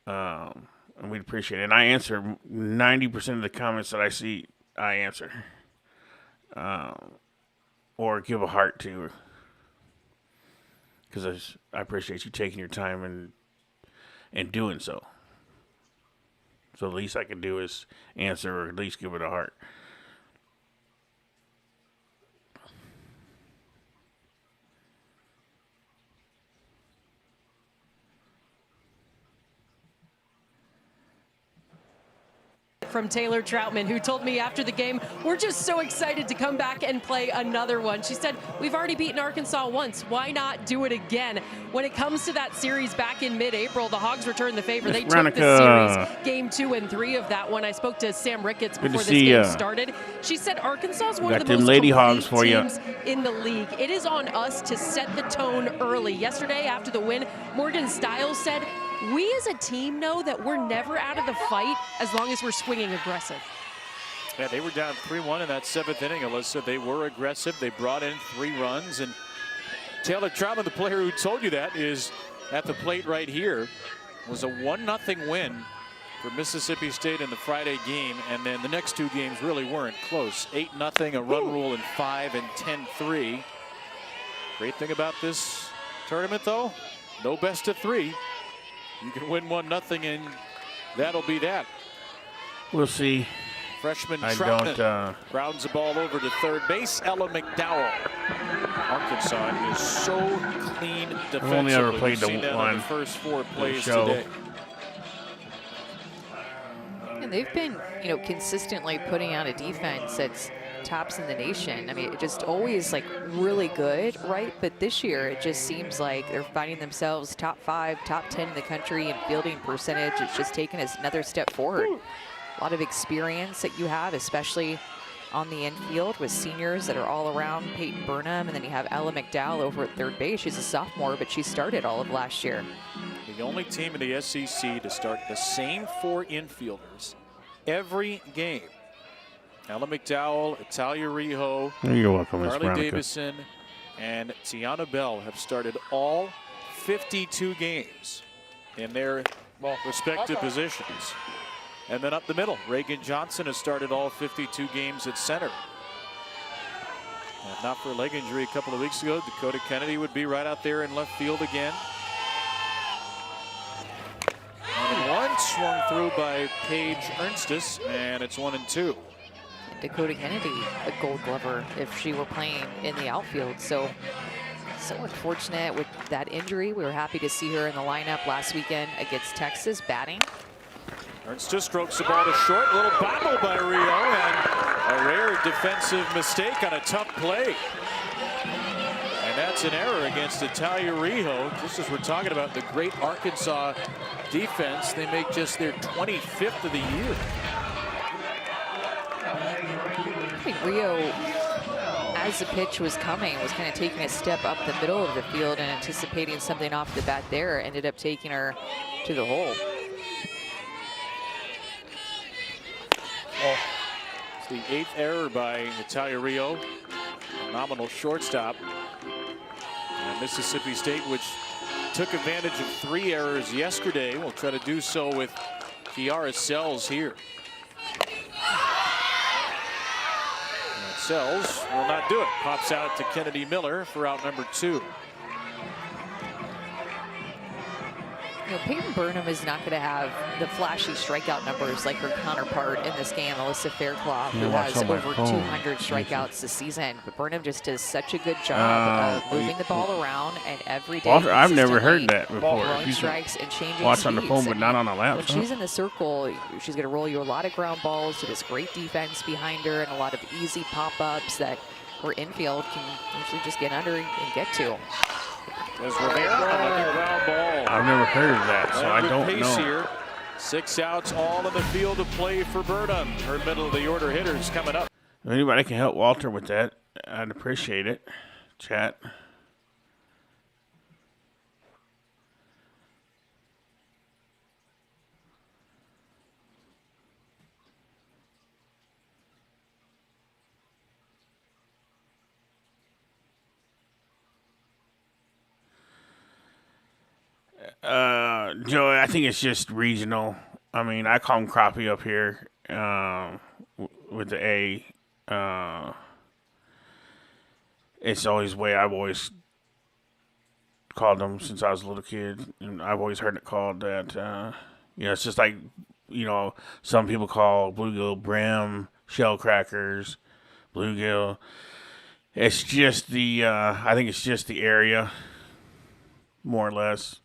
And we'd appreciate it. And I answer 90% of the comments that I see. I answer. Or give a heart to, because I appreciate you taking your time and doing so. So the least I can do is answer, or at least give it a heart. From Taylor Troutman, who told me after the game, we're just so excited to come back and play another one. She said, we've already beaten Arkansas once. Why not do it again? When it comes to that series back in mid-April, the Hogs returned the favor. They took the series, game 2 and 3 of that one. I spoke to Sam Ricketts before this game started. She said Arkansas is one of the most lady Hogs for teams in the league. It is on us to set the tone early. Yesterday, after the win, Morgan Stiles said, we as a team know that we're never out of the fight as long as we're swinging aggressive. Yeah, they were down 3-1 in that 7th inning, Alyssa. They were aggressive. They brought in 3 runs. And Taylor Troutman, the player who told you that, is at the plate right here. It was a 1-0 win for Mississippi State in the Friday game. And then the next 2 games really weren't close. 8-0, a run rule in 5, and 10-3. Great thing about this tournament, though, no best of 3. You can win 1-0, and that'll be that. We'll see. Freshman Troutman grounds the ball over to third base. Ella McDow. Arkansas is so clean defensively. We've only ever played the one. The first 4 plays today. And they've been, consistently putting out a defense that's tops in the nation. I mean, it just always really good, right? But this year it just seems like they're finding themselves top 5, top 10 in the country in fielding percentage. It's just taken us another step forward. A lot of experience that you have, especially on the infield with seniors that are all around. Peyton Burnham, and then you have Ella McDowell over at third base. She's a sophomore, but she started all of last year. The only team in the SEC to start the same 4 infielders every game. Ella McDowell, Italia Rijo, you're welcome, Harley Davison, and Tiana Bell have started all 52 games in their respective positions. And then up the middle, Reagan Johnson has started all 52 games at center. And if not for a leg injury a couple of weeks ago, Dakota Kennedy would be right out there in left field again. 1-1 swung through by Paige Ernstis, and it's 1-2. Dakota Kennedy, a Gold Glover, if she were playing in the outfield. So unfortunate with that injury. We were happy to see her in the lineup last weekend against Texas batting. Ernstis strokes the ball to short. A little bobble by Rio, and a rare defensive mistake on a tough play. And that's an error against Italia Rijo. Just as we're talking about the great Arkansas defense, they make just their 25th of the year. I think Rio, as the pitch was coming, was kind of taking a step up the middle of the field and anticipating something off the bat there. Ended up taking her to the hole. It's the 8th error by Italia Rio, nominal shortstop. And Mississippi State, which took advantage of 3 errors yesterday, will try to do so with Kiara Sells here. Sells will not do it. Pops out to Kennedy Miller for out number 2. Peyton Burnham is not going to have the flashy strikeout numbers like her counterpart in this game, Alyssa Fairclough, who has over 200 strikeouts this season. But Burnham just does such a good job of moving the ball around, and every day I've never heard that before. Throwing strikes and changing watch speeds. on the phone, but not on a lap. When she's in the circle, she's going to roll you a lot of ground balls to this great defense behind her and a lot of easy pop-ups that or infield can usually just get under and get to. As Rivera on the ground ball. I've never heard of that, so I don't Pace know. here. 6 outs, all in the field of play for Burnham. Her middle of the order hitters coming up. If anybody can help Walter with that, I'd appreciate it. Chat. Joey, I think it's just regional. I mean, I call them crappie up here with the A. It's always the way I've always called them since I was a little kid. And I've always heard it called that. It's just like, some people call bluegill brim, shell crackers, bluegill. It's just the, I think it's just the area, more or less.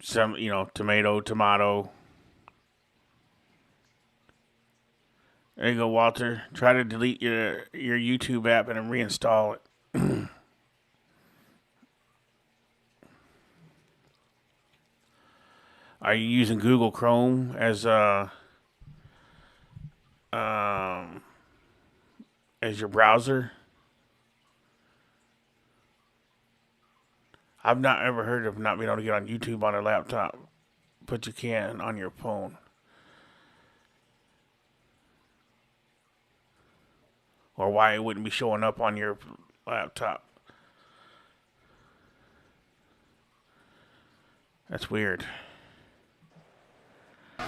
Some, tomato. There you go, Walter. Try to delete your YouTube app and then reinstall it. Are you using Google Chrome as your browser? I've not ever heard of not being able to get on YouTube on a laptop, but you can on your phone. Or why it wouldn't be showing up on your laptop. That's weird.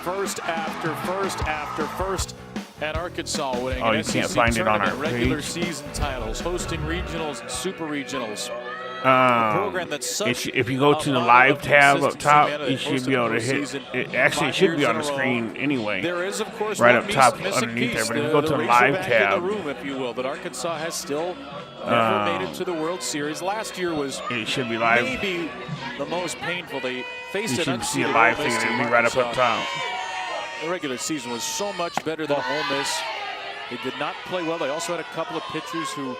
First after first at Arkansas, winning Oh, an you SEC can't find it on tournament, our regular page? season titles, hosting regionals and super regionals. A program that's such if you go to the a live of tab up consistency, top, man, you they should hosted be able the to hit. postseason It actually 5 should be years on in the a row. screen anyway. There is, of course, right one up top missing underneath piece, there. But if you go to the live Razorback tab, in the room, if you will, that Arkansas has still never made it to the World Series. Last year was it should be live. maybe the most painful. They faced You an should see a unseeded live Ole thing. Miss It'll team, be right up Arkansas. top. The regular season was so much better than Ole Miss. They did not play well. They also had a couple of pitchers who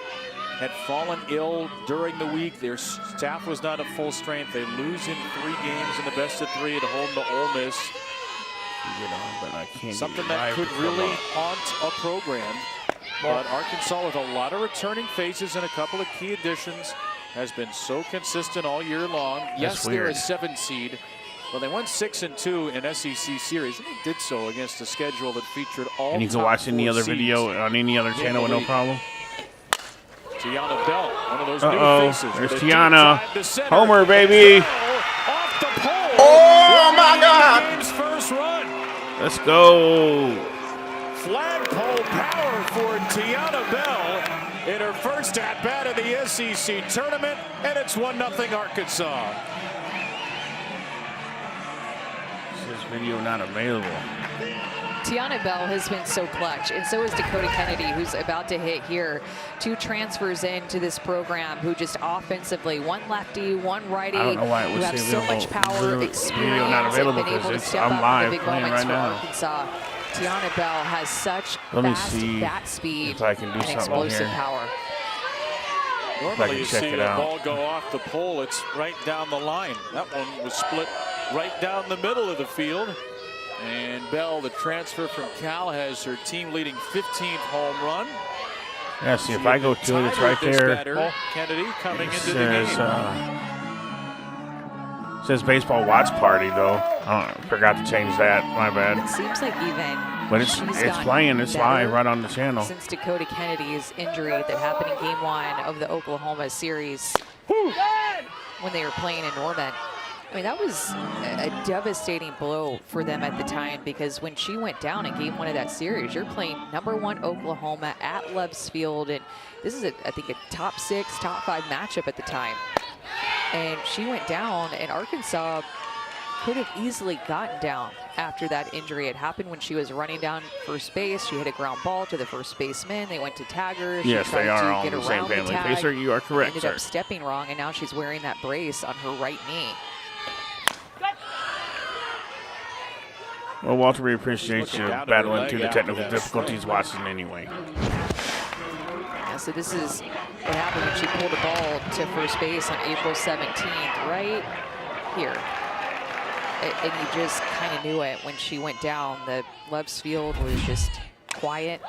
had fallen ill during the week. Their staff was not at full strength. They lose in 3 games in the best of 3 at home to Ole Miss. But I can't Something that could really haunt a program. But Arkansas, with a lot of returning faces and a couple of key additions, has been so consistent all year long. Yes, they're a 7 seed. Well, they won 6-2 in SEC series, and they did so against a schedule that featured all. And you can watch any other video on any other channel with no problem. Tiana Bell, one of those new faces. There's Tiana. Homer, baby. Off the pole. Oh, my God. Game's first run. Let's go. Flagpole power for Tiana Bell in her first at-bat of the SEC tournament, and it's 1-0 Arkansas. This video not available. Tiana Bell has been so clutch, and so is Dakota Kennedy, who's about to hit here. 2 transfers into this program who just offensively, one lefty, one righty, I don't know why it who was have so much power, video experience, not available and been able to because step I'm up in live the big playing moments right for now. Arkansas. Tiana Bell has such Let me fast see bat speed if I can do and something explosive here. power. Normally you check see it a out. ball go off the pole, it's right down the line. That one was split right down the middle of the field. And Bell, the transfer from Cal, has her team-leading 15th home run. Yeah, see, if I go to it, it's right there. Kennedy coming It into the game. Says baseball watch party, though. I forgot to change that. My It bad. seems like even But it's gotten playing. It's better live right on the channel. since Dakota Kennedy's injury that happened in Game 1 of the Oklahoma series when they were playing in Norman. I mean, that was a devastating blow for them at the time, because when she went down in Game 1 of that series, you're playing #1 Oklahoma at Love's Field, and this is, I think, a top 6, top 5 matchup at the time. And she went down, and Arkansas could have easily gotten down after that injury. It happened when she was running down first base. She hit a ground ball to the first baseman. They went to tag her. Yes, she tried they are to all get the same around family. tag, Pacer, you are correct, ended sir. up stepping wrong, and now she's wearing that brace on her right knee. Well, Walter, we appreciate you battling through the technical that difficulties watching anyway. Yeah, so this is what happened when she pulled the ball to first base on April 17th, right here. And you just kind of knew it when she went down. The left field was just quiet.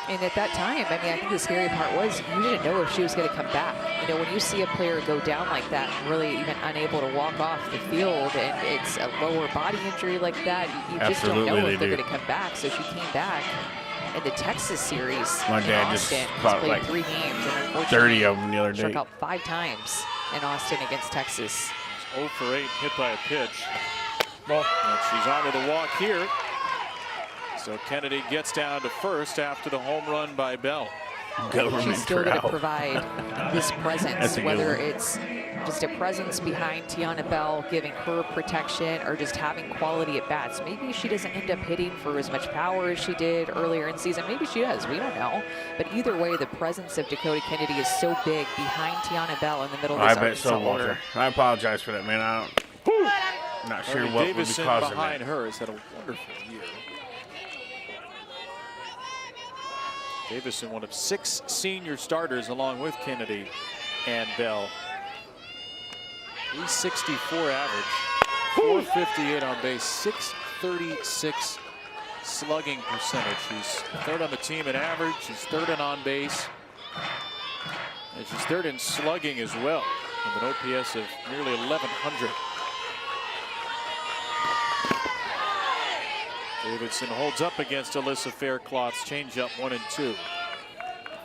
And at that time, I mean, I think the scary part was you didn't know if she was going to come back. You know, when you see a player go down like that, and really even unable to walk off the field, and it's a lower body injury like that, you just don't know if they're going to come back. So she came back in the Texas series. My dad Austin, just caught played like 3 games, and 30 of them the other day. struck out 5 times in Austin against Texas. 0 for 8, hit by a pitch. And she's onto the walk here. So Kennedy gets down to first after the home run by Bell. She's still going to provide this presence, whether one. it's just a presence behind Tiana Bell, giving her protection, or just having quality at bats. Maybe she doesn't end up hitting for as much power as she did earlier in season. Maybe she does. We don't know. But either way, the presence of Dakota Kennedy is so big behind Tiana Bell in the middle of this I bet so, Walter. I apologize for that, man. I'm not sure what would be Davison causing behind that. her has had a wonderful year. Davison, one of 6 senior starters along with Kennedy and Bell. 364 average, 458 on base, 636 slugging percentage. She's 3rd on the team in average. She's 3rd in on base. And she's 3rd in slugging as well, with an OPS of nearly 1,100. Davidson holds up against Alyssa Faircloth's changeup 1 and 2. If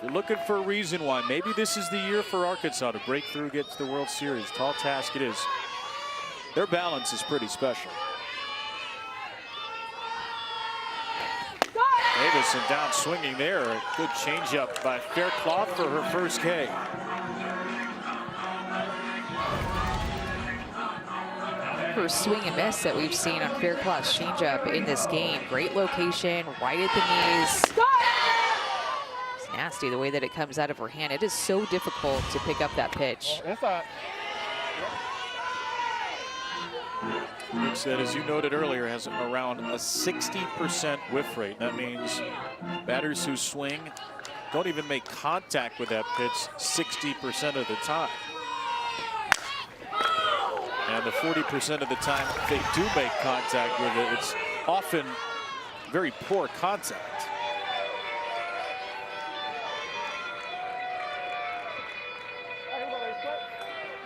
you're looking for a reason why, maybe this is the year for Arkansas to break through, get to the World Series. Tall task it is. Their balance is pretty special. Davison down swinging there. A good changeup by Faircloth for her first K. First swing and miss that we've seen on Faircloth's changeup in this game. Great location, right at the knees. It's nasty the way that it comes out of her hand. It is so difficult to pick up that pitch. Which that, as you noted earlier, has around a 60% whiff rate. That means batters who swing don't even make contact with that pitch 60% of the time. And the 40% of the time they do make contact with it, it's often very poor contact.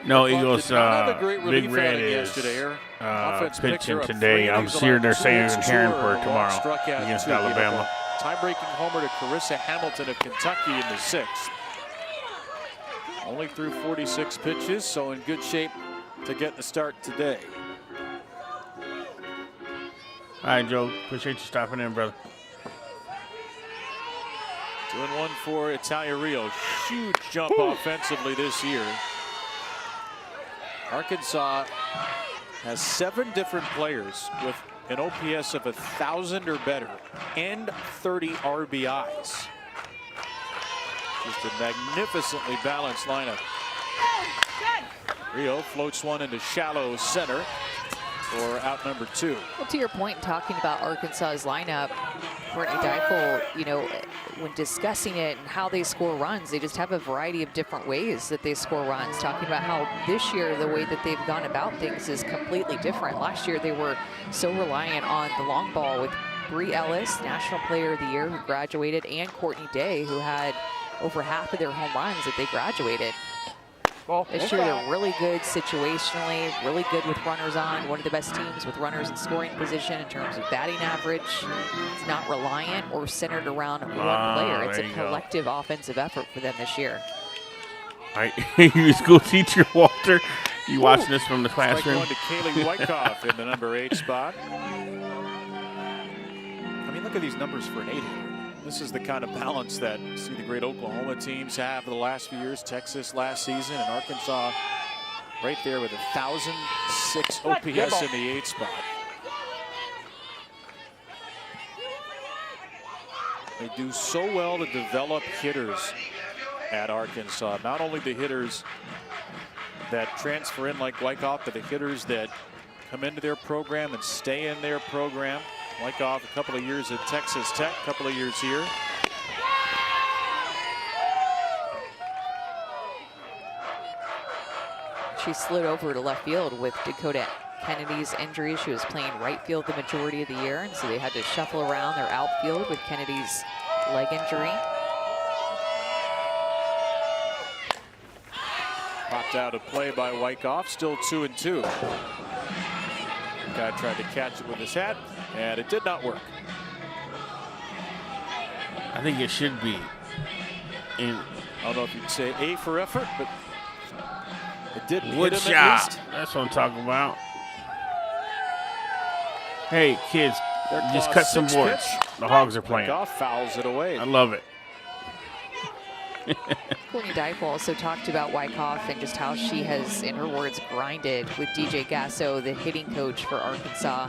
No, Eagles, Did not have a great Big relief Red outing is yesterday. Offense picked her pitching up today. 3 I'm innings, sure allowed they're 2 saving innings, Karen 2 for earned, tomorrow struck out against 2, gave up Alabama. a tie-breaking homer to Carissa Hamilton of Kentucky in the 6th. Only threw 46 pitches, so in good shape to get the start today. All right, Joe. Appreciate you stopping in, brother. 2-1 for Italia Rio. Huge jump offensively this year. Arkansas has 7 different players with an OPS of 1,000 or better and 30 RBIs. Just a magnificently balanced lineup. Rio floats one into shallow center for out number 2. Well, to your point, talking about Arkansas's lineup, Courtney Deifel, you know, when discussing it and how they score runs, they just have a variety of different ways that they score runs. Talking about how this year, the way that they've gone about things is completely different. Last year, they were so reliant on the long ball with Bree Ellis, National Player of the Year, who graduated, and Courtney Day, who had over half of their home runs that they graduated. This year, they're really good situationally, really good with runners on. One of the best teams with runners in scoring position in terms of batting average. It's not reliant or centered around one player. It's a collective offensive effort for them this year. You school teacher, Walter. You watching this from the classroom? Going to Kaylee Wyckoff in the number 8 spot. I mean, look at these numbers for an 8-hitter. This is the kind of balance that you see the great Oklahoma teams have the last few years. Texas last season, and Arkansas right there with 1,006 OPS in the 8 spot. They do so well to develop hitters at Arkansas. Not only the hitters that transfer in like Wyckoff, but the hitters that come into their program and stay in their program. Wyckoff, a couple of years at Texas Tech, a couple of years here. She slid over to left field with Dakota Kennedy's injury. She was playing right field the majority of the year, and so they had to shuffle around their outfield with Kennedy's leg injury. Popped out of play by Wyckoff, still 2-2. Guy tried to catch it with his hat, and it did not work. I think it should be. I don't know if you'd say A for effort, but it did Wood hit him shot. at least. That's what I'm talking about. Hey, kids, Their just claw cut some 6 boards. pitch. The Hogs are playing. Wyckoff fouls it away. I love it. Courtney Dyfel also talked about Wyckoff and just how she has, in her words, grinded with DJ Gasso, the hitting coach for Arkansas.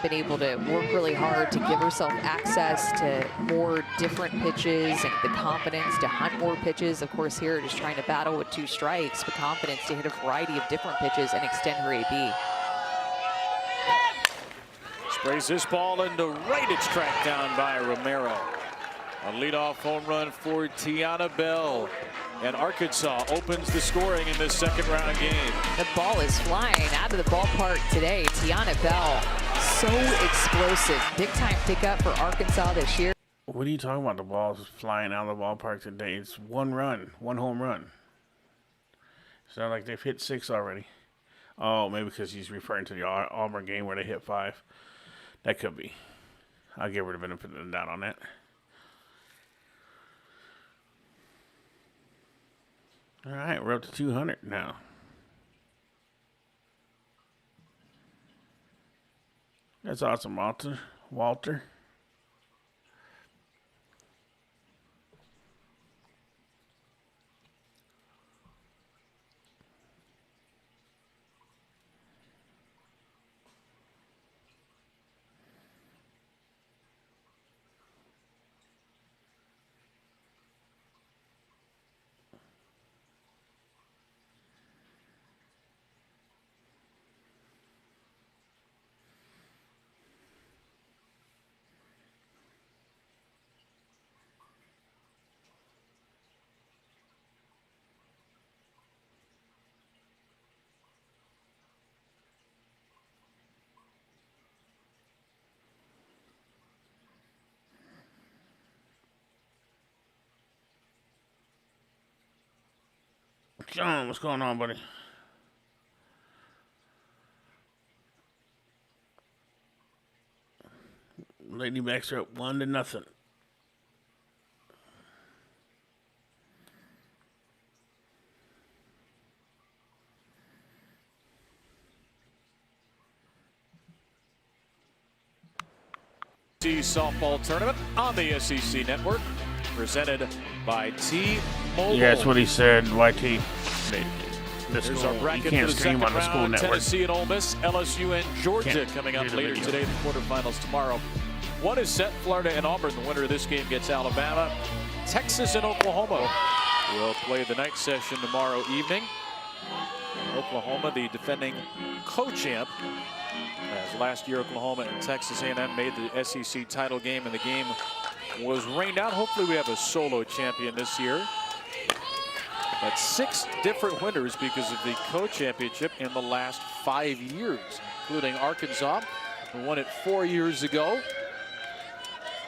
Been able to work really hard to give herself access to more different pitches and the confidence to hunt more pitches. Of course, here just trying to battle with 2 strikes, but confidence to hit a variety of different pitches and extend her AB. Sprays this ball into right. It's tracked down by Romero. A leadoff home run for Tiana Bell. And Arkansas opens the scoring in this second round game. The ball is flying out of the ballpark today. Tiana Bell, so explosive. Big time pickup for Arkansas this year. What are you talking about? The ball's flying out of the ballpark today. It's 1 run, 1 home run. It's not like they've hit 6 already. Oh, maybe because he's referring to the Auburn game where they hit 5. That could be. I'll give her the benefit of the doubt on that. All right, we're up to 200 now. That's awesome, Walter. John, what's going on, buddy? Lady Backs are up 1-0. Softball tournament on the SEC Network, presented by T-Mobile. Yeah, that's what he said, YT. There's our bracket you can't for the stream second on the school round. network. Tennessee and Ole Miss, LSU and Georgia Can't coming up do the later video. today. The quarterfinals tomorrow. One is set, Florida and Auburn. The winner of this game gets Alabama. Texas and Oklahoma will play the night session tomorrow evening. Oklahoma, the defending co-champ, as last year Oklahoma and Texas A&M made the SEC title game, and the game was rained out. Hopefully we have a solo champion this year. But 6 different winners because of the co-championship in the last 5 years, including Arkansas, who won it 4 years ago,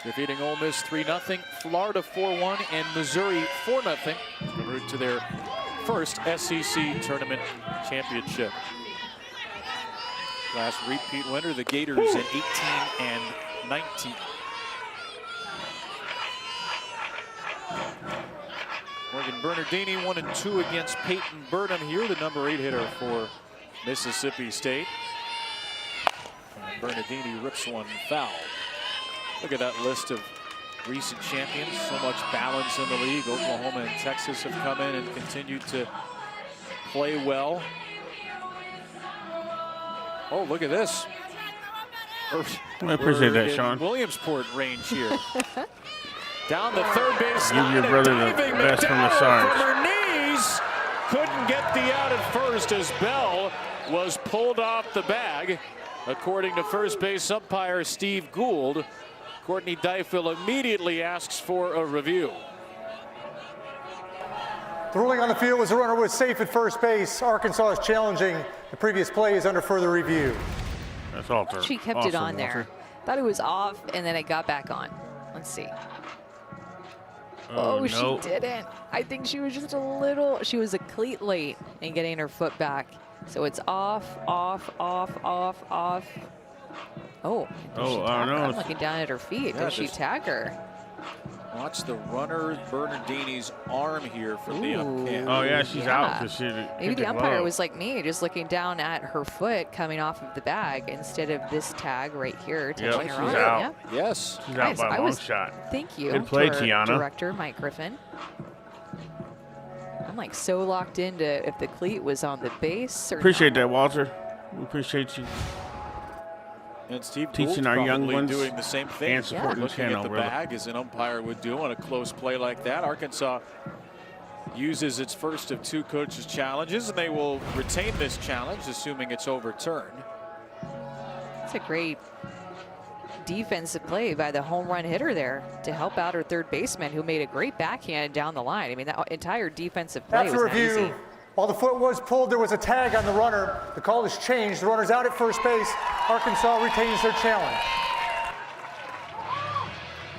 defeating Ole Miss 3-0, Florida 4-1, and Missouri 4-0, en route to their first SEC tournament championship. Last repeat winner, the Gators in 18 and 19. Morgan Bernardini 1-2 against Peyton Burnham here, the number 8 hitter for Mississippi State. And Bernardini rips one foul. Look at that list of recent champions. So much balance in the league. Oklahoma and Texas have come in and continued to play well. Oh, look at this. I appreciate that, Sean. Williamsport range here. Down the third base Give line. your brother the Diving best from the McDow Sarge. from her knees. Couldn't get the out at first as Bell was pulled off the bag. According to first base umpire Steve Gould, Courtney Dyfill immediately asks for a review. The ruling on the field was the runner was safe at first base. Arkansas is challenging the previous play is under further review. That's Alter. She kept it on there. Thought it was off, and then it got back on. Let's see. Oh, no. She didn't. I think she was just a little, she was a cleat late in getting her foot back. So it's off, off, off, off, off. Oh, Oh, I know. I'm looking down at her feet. Yeah, Does she tag her? Watch the runner Bernardini's arm here from the up camp. Oh, yeah, she's out. 'Cause she Maybe hit the umpire glove. was like me, just looking down at her foot coming off of the bag instead of this tag right here touching her she's arm. out. Yep. Yes. She's Nice. out by I a long was- shot. Thank you, Good play, to our Tiana. director Mike Griffin. I'm like so locked into if the cleat was on the base or Appreciate not. that, Walter. We appreciate you. And Steve Teaching Gould's our young probably ones doing the same thing. and supporting the Looking channel, at the brother. bag as an umpire would do on a close play like that. Arkansas uses its first of 2 coaches' challenges, and they will retain this challenge, assuming it's overturned. It's a great defensive play by the home run hitter there to help out her third baseman who made a great backhand down the line. I mean, that entire defensive play was After not easy. review, while the foot was pulled, there was a tag on the runner. The call is changed. The runner's out at first base. Arkansas retains their challenge.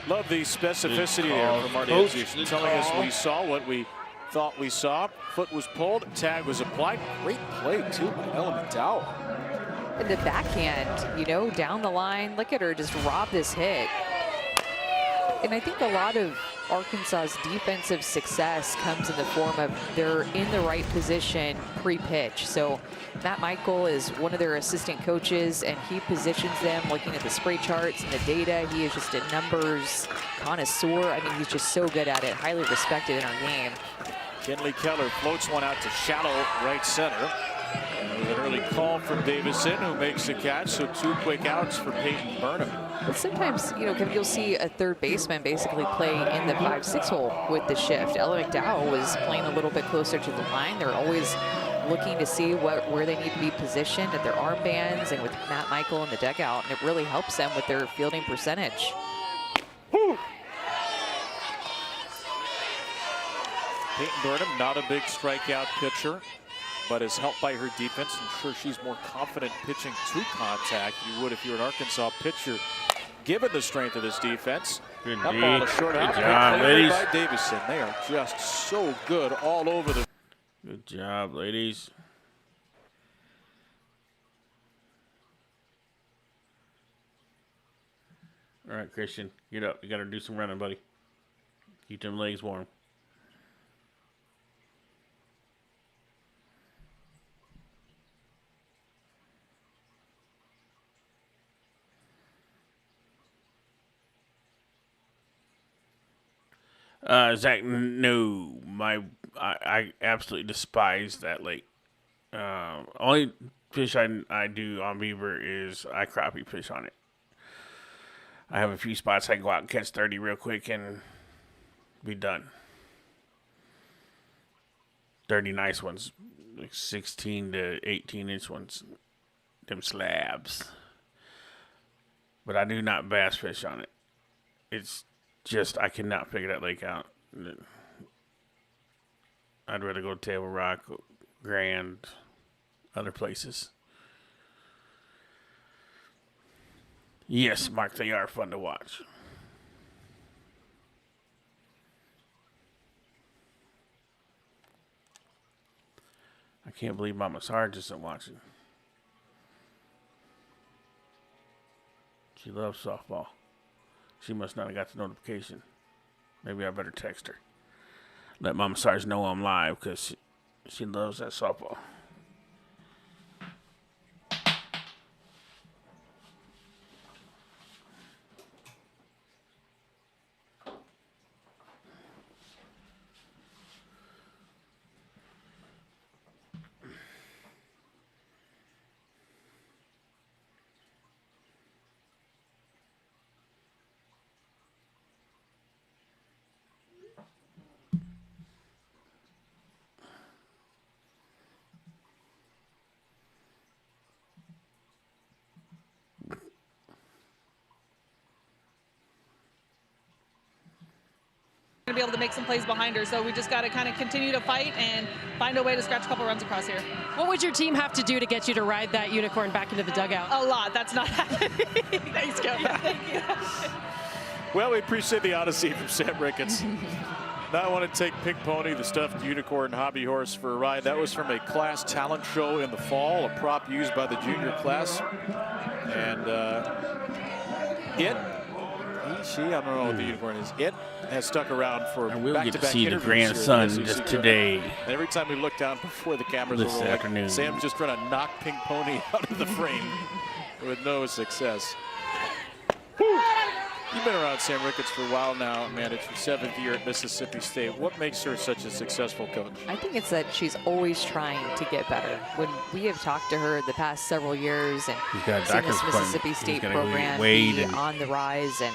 Love the specificity Good there call, from Marty Coach. Epstein, Good telling us call. we saw what we thought we saw. Foot was pulled, tag was applied. Great play, too, by Ella McDow. And the backhand, you know, down the line. Look at her just rob this hit. And I think a lot of Arkansas's defensive success comes in the form of they're in the right position pre-pitch. So Matt Michael is one of their assistant coaches, and he positions them looking at the spray charts and the data. He is just a numbers connoisseur. I mean, he's just so good at it, highly respected in our game. Kinley Keller floats one out to shallow right center. And with an early call from Davison, who makes the catch, so 2 quick outs for Peyton Burnham. But sometimes, you know, Kevin, you'll see a third baseman basically play in the 5-6 hole with the shift. Ella McDow was playing a little bit closer to the line. They're always looking to see where they need to be positioned at their armbands and with Matt Michael in the dugout, and it really helps them with their fielding percentage. Peyton Burnham, not a big strikeout pitcher, but is helped by her defense. I'm sure she's more confident pitching to contact. You would if you're an Arkansas pitcher, given the strength of this defense. Good That D. ball is short Good out. job, Great play ladies. by Davison. They are just so good all over the. Good job, ladies. All right, Christian, get up. You got to do some running, buddy. Keep them legs warm. Zach, no, I absolutely despise that lake. Only fish I do on Beaver is I crappie fish on it. I have a few spots I can go out and catch 30 real quick and be done. 30 nice ones, like 16 to 18-inch ones, them slabs. But I do not bass fish on it. It's just, I cannot figure that lake out. I'd rather go to Table Rock, Grand, other places. Yes, Mark, they are fun to watch. I can't believe Mama Sarge isn't watching. She loves softball. She must not have got the notification. Maybe I better text her. Let Mama Sarge know I'm live because she loves that softball. going to be able to make some plays behind her. So we just got to kind of continue to fight and find a way to scratch a couple runs across here. What would your team have to do to get you to ride that unicorn back into the dugout? A lot. That's not happening. Thanks, Kevin. Thank you. Well, we appreciate the honesty from Sam Ricketts. Now I want to take Pink Pony, the stuffed unicorn hobby horse, for a ride. That was from a class talent show in the fall, a prop used by the junior class. And I don't know what the unicorn is. It has stuck around for and we'll back-to-back get to see the grandson just today. And every time we look down before the cameras this are afternoon. Sam's just trying to knock Pink Pony out of the frame with no success. You've been around Sam Ricketts for a while now, man. It's her 7th year at Mississippi State. What makes her such a successful coach? I think it's that she's always trying to get better. When we have talked to her the past several years and seen this Mississippi State program be on the rise and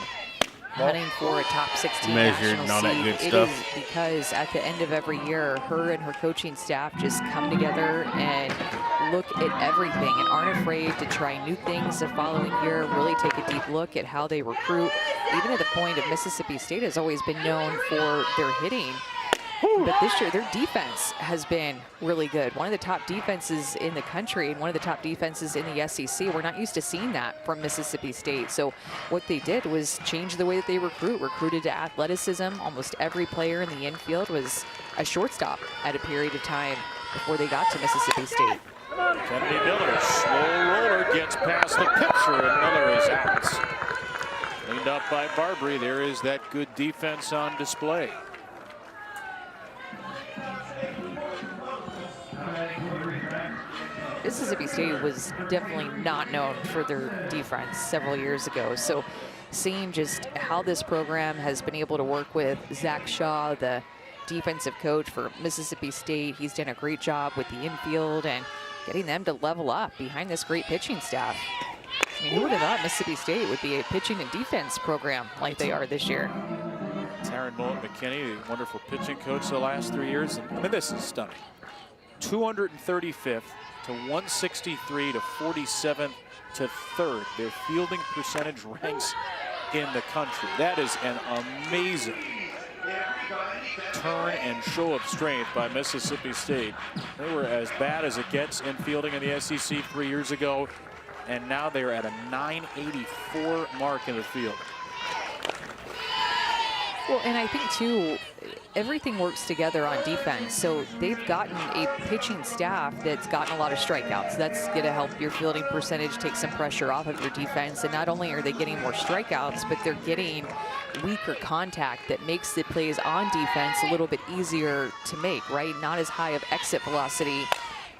running for a top 16 national seed, it is because at the end of every year, her and her coaching staff just come together and look at everything and aren't afraid to try new things the following year, really take a deep look at how they recruit. Even at the point of Mississippi State has always been known for their hitting. But this year, their defense has been really good. One of the top defenses in the country and one of the top defenses in the SEC. We're not used to seeing that from Mississippi State. So what they did was change the way that they recruited to athleticism. Almost every player in the infield was a shortstop at a period of time before they got to Mississippi State. Kennedy Miller, slow roller, gets past the pitcher, and Miller is out. Cleaned up by Barbary. There is that good defense on display. Mississippi State was definitely not known for their defense several years ago. So seeing just how this program has been able to work with Zach Shaw, the defensive coach for Mississippi State, he's done a great job with the infield and getting them to level up behind this great pitching staff. I mean, who would have thought Mississippi State would be a pitching and defense program like they are this year? Taryn Mullen-McKinney, the wonderful pitching coach the last 3 years. And I mean, this is stunning. 235th to 163 to 47th to 3rd. Their fielding percentage ranks in the country. That is an amazing turn and show of strength by Mississippi State. They were as bad as it gets in fielding in the SEC 3 years ago, and now they're at a 984 mark in the field. Well, and I think, too, everything works together on defense. So they've gotten a pitching staff that's gotten a lot of strikeouts. That's going to help your fielding percentage take some pressure off of your defense. And not only are they getting more strikeouts, but they're getting weaker contact that makes the plays on defense a little bit easier to make, right? Not as high of exit velocity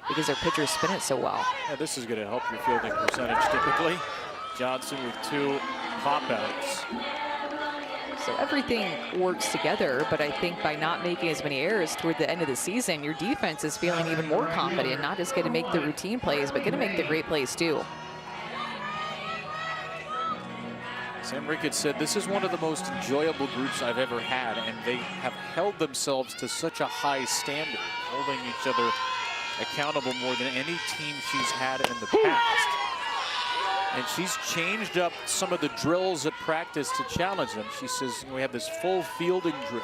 because their pitchers spin it so well. Yeah, this is going to help your fielding percentage typically. Johnson with 2 pop-outs. So everything works together, but I think by not making as many errors toward the end of the season, your defense is feeling even more confident, not just going to make the routine plays, but going to make the great plays too. Sam Ricketts said this is one of the most enjoyable groups I've ever had, and they have held themselves to such a high standard, holding each other accountable more than any team she's had in the past. And she's changed up some of the drills at practice to challenge them. She says, we have this full fielding drill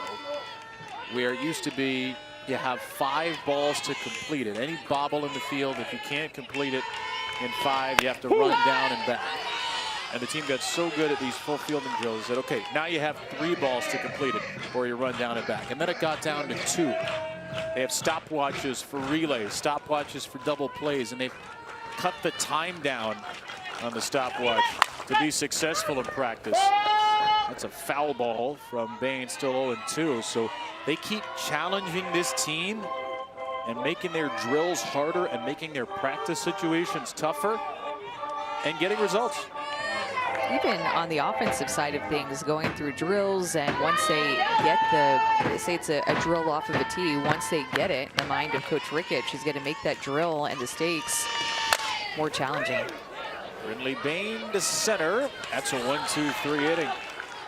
where it used to be you have 5 balls to complete it. Any bobble in the field, if you can't complete it in 5, you have to run down and back. And the team got so good at these full fielding drills that, okay, now you have 3 balls to complete it or you run down and back. And then it got down to 2. They have stopwatches for relays, stopwatches for double plays, and they've cut the time down on the stopwatch to be successful in practice. That's a foul ball from Bain, still 0-2. So they keep challenging this team and making their drills harder and making their practice situations tougher and getting results. Even on the offensive side of things, going through drills, and once they get the, say it's a drill off of a tee, once they get it, the mind of Coach Ricketts is going to make that drill and the stakes more challenging. Brindley Bain to center. That's a 1-2-3 inning.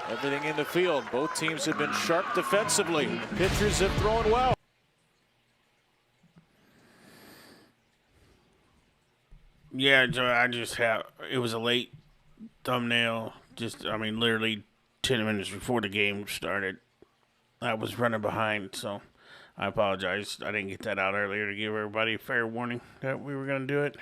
Everything in the field. Both teams have been sharp defensively. Pitchers have thrown well. Yeah, I just have, it was a late thumbnail. Just, I mean, literally 10 minutes before the game started. I was running behind, so I apologize. I didn't get that out earlier to give everybody a fair warning that we were going to do it.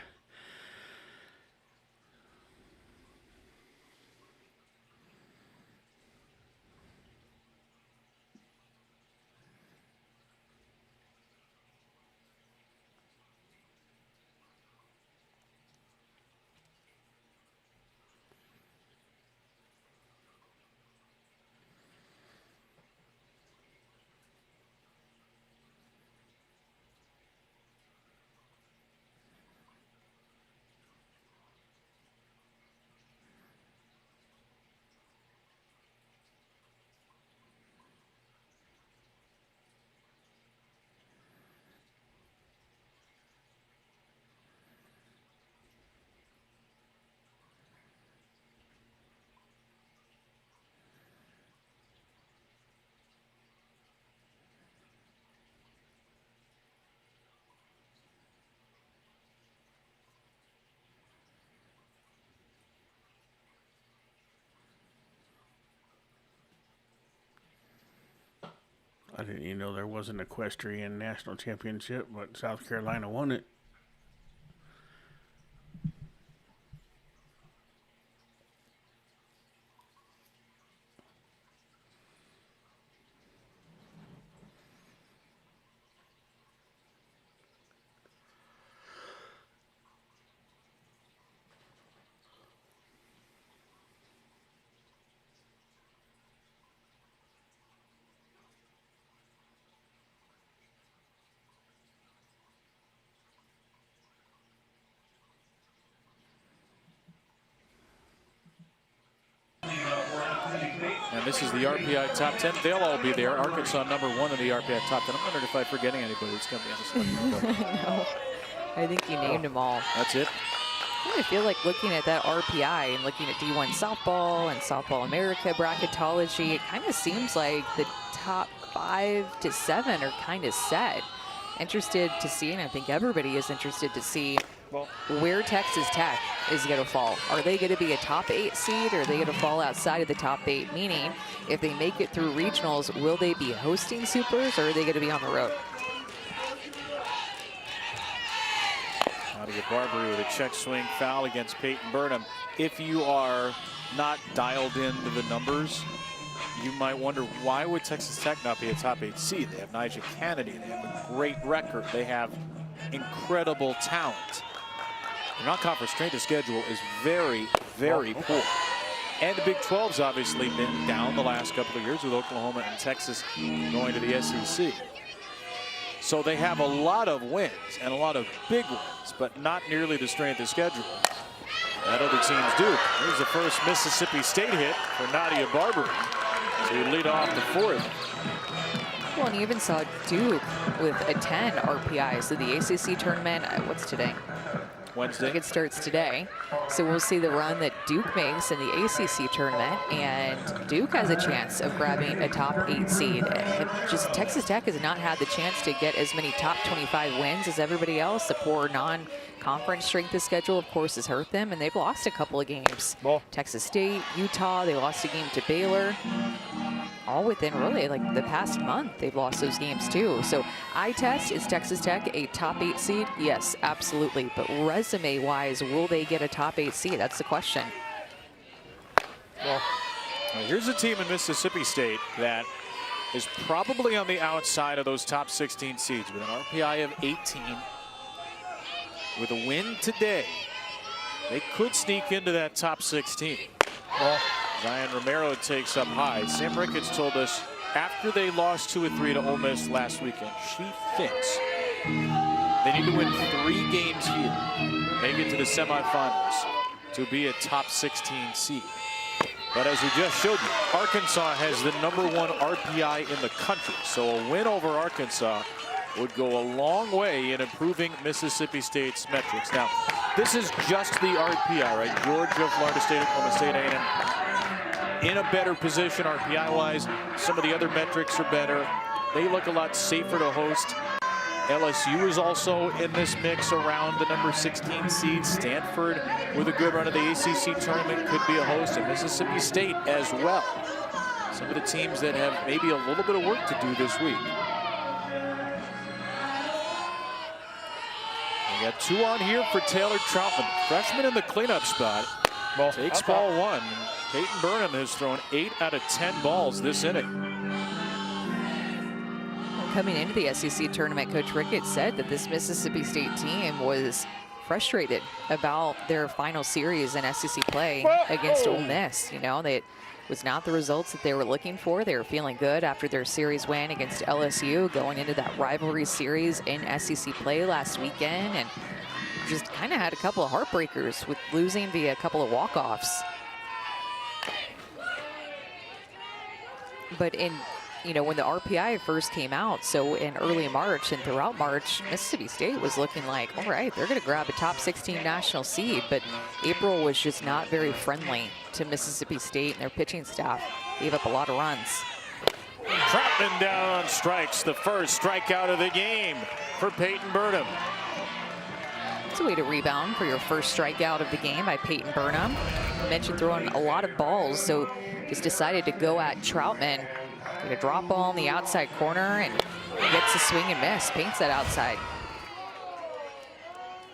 I didn't even know there was an equestrian national championship, but South Carolina won it. And this is the RPI top 10. They'll all be there. Arkansas #1 in the RPI top 10. I'm wondering if I'm forgetting anybody that's going to be on the slate. No, I think you named them all. That's it. I feel like looking at that RPI and looking at D1 softball and Softball America bracketology, it kind of seems like the top 5 to 7 are kind of set. Interested to see, and I think everybody is interested to see where Texas Tech is going to fall. Are they going to be a top 8 seed, or are they going to fall outside of the top 8? Meaning, if they make it through regionals, will they be hosting supers, or are they going to be on the road? Nadia Barbary with a check swing foul against Peyton Burnham. If you are not dialed into the numbers, you might wonder, why would Texas Tech not be a top 8 seed? They have Nigel Kennedy. They have a great record. They have incredible talent. Their non-conference strength of schedule is very, very poor. And the Big 12's obviously been down the last couple of years with Oklahoma and Texas going to the SEC. So they have a lot of wins and a lot of big wins, but not nearly the strength of schedule that other teams do. Here's the first Mississippi State hit for Nadia Barbary. So you lead off the 4th. Well, and you even saw Duke with a 10 RPI. So the ACC tournament, what's today? Wednesday. I think it starts today. So we'll see the run that Duke makes in the ACC tournament, and Duke has a chance of grabbing a top 8 seed. Just Texas Tech has not had the chance to get as many top 25 wins as everybody else. The poor non-conference strength of schedule, of course, has hurt them, and they've lost a couple of games. Texas State, Utah, they lost a game to Baylor. All within really like the past month, they've lost those games too. So eye test, is Texas Tech a top 8 seed? Yes, absolutely. But resume wise, will they get a top 8 seed? That's the question. Well, here's a team in Mississippi State that is probably on the outside of those top 16 seeds with an RPI of 18. With a win today, they could sneak into that top 16. Well, Zion Romero takes up high. Sam Ricketts told us after they lost 2 or 3 to Ole Miss last weekend, she thinks they need to win 3 games here, make it to the semifinals to be a top 16 seed. But as we just showed you, Arkansas has the #1 RPI in the country. So a win over Arkansas would go a long way in improving Mississippi State's metrics. Now, this is just the RPI, right? Georgia, Florida State, Oklahoma State, A&M in a better position RPI-wise. Some of the other metrics are better. They look a lot safer to host. LSU is also in this mix around the number 16 seed. Stanford, with a good run of the ACC tournament, could be a host, and Mississippi State as well. some of the teams that have maybe a little bit of work to do this week. We got 2 on here for Taylor Troutman, freshman in the cleanup spot. Takes ball 1. Peyton Burnham has thrown 8 out of 10 balls this inning. Coming into the SEC tournament, Coach Ricketts said that this Mississippi State team was frustrated about their final series in SEC play against Ole Miss. You know, that was not the results that they were looking for. They were feeling good after their series win against LSU, going into that rivalry series in SEC play last weekend, and just kind of had a couple of heartbreakers with losing via a couple of walk-offs. But in, you know, when the RPI first came out, so in early March and throughout March, Mississippi State was looking like, all right, they're going to grab a top 16 national seed. But April was just not very friendly to Mississippi State, and their pitching staff gave up a lot of runs. Troutman down on strikes, the first strikeout of the game for Peyton Burnham. It's a way to rebound for your first strikeout of the game by Peyton Burnham. I mentioned throwing a lot of balls, so just decided to go at Troutman. Get a drop ball in the outside corner and gets a swing and miss, paints that outside.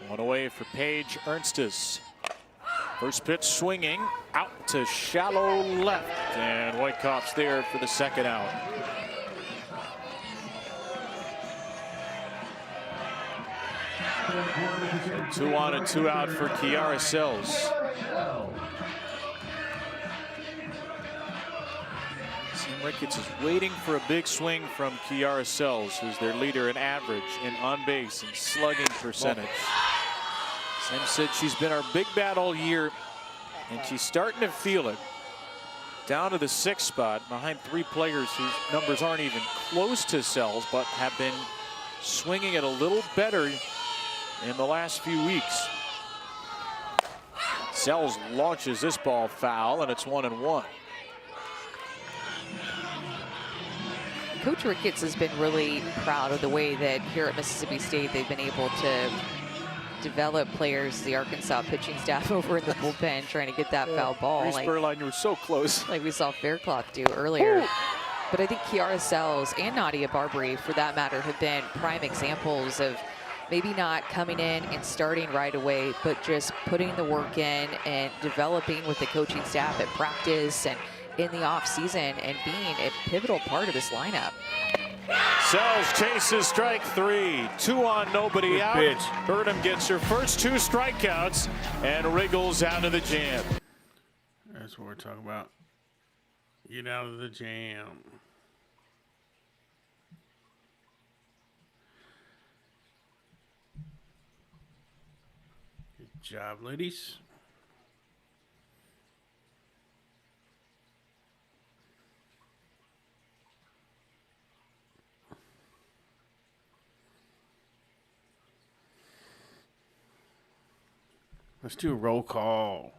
1 away for Paige Ernstes. First pitch swinging out to shallow left, and Whitecoff's there for the second out. So 2 on and 2 out for Kiara Sells. Sam Ricketts is waiting for a big swing from Kiara Sells, who's their leader in average, in on base, and slugging percentage. Sam said she's been our big bat all year, and she's starting to feel it. Down to the 6th spot behind 3 players whose numbers aren't even close to Sells, but have been swinging it a little better in the last few weeks. Sells launches this ball foul, and it's 1-1. Coach Ricketts has been really proud of the way that here at Mississippi State they've been able to develop players, the Arkansas pitching staff over in the bullpen, trying to get that foul ball. Reese Burline, you were so close. Like we saw Faircloth do earlier. But I think Kiara Sells and Nadia Barbary, for that matter, have been prime examples of maybe not coming in and starting right away, but just putting the work in and developing with the coaching staff at practice and in the off season and being a pivotal part of this lineup. Sells chases strike 3, 2 on, nobody Good out. pitch. Burnham gets her first 2 strikeouts and wriggles out of the jam. That's what we're talking about. Get out of the jam. Good job, ladies. Let's do a roll call.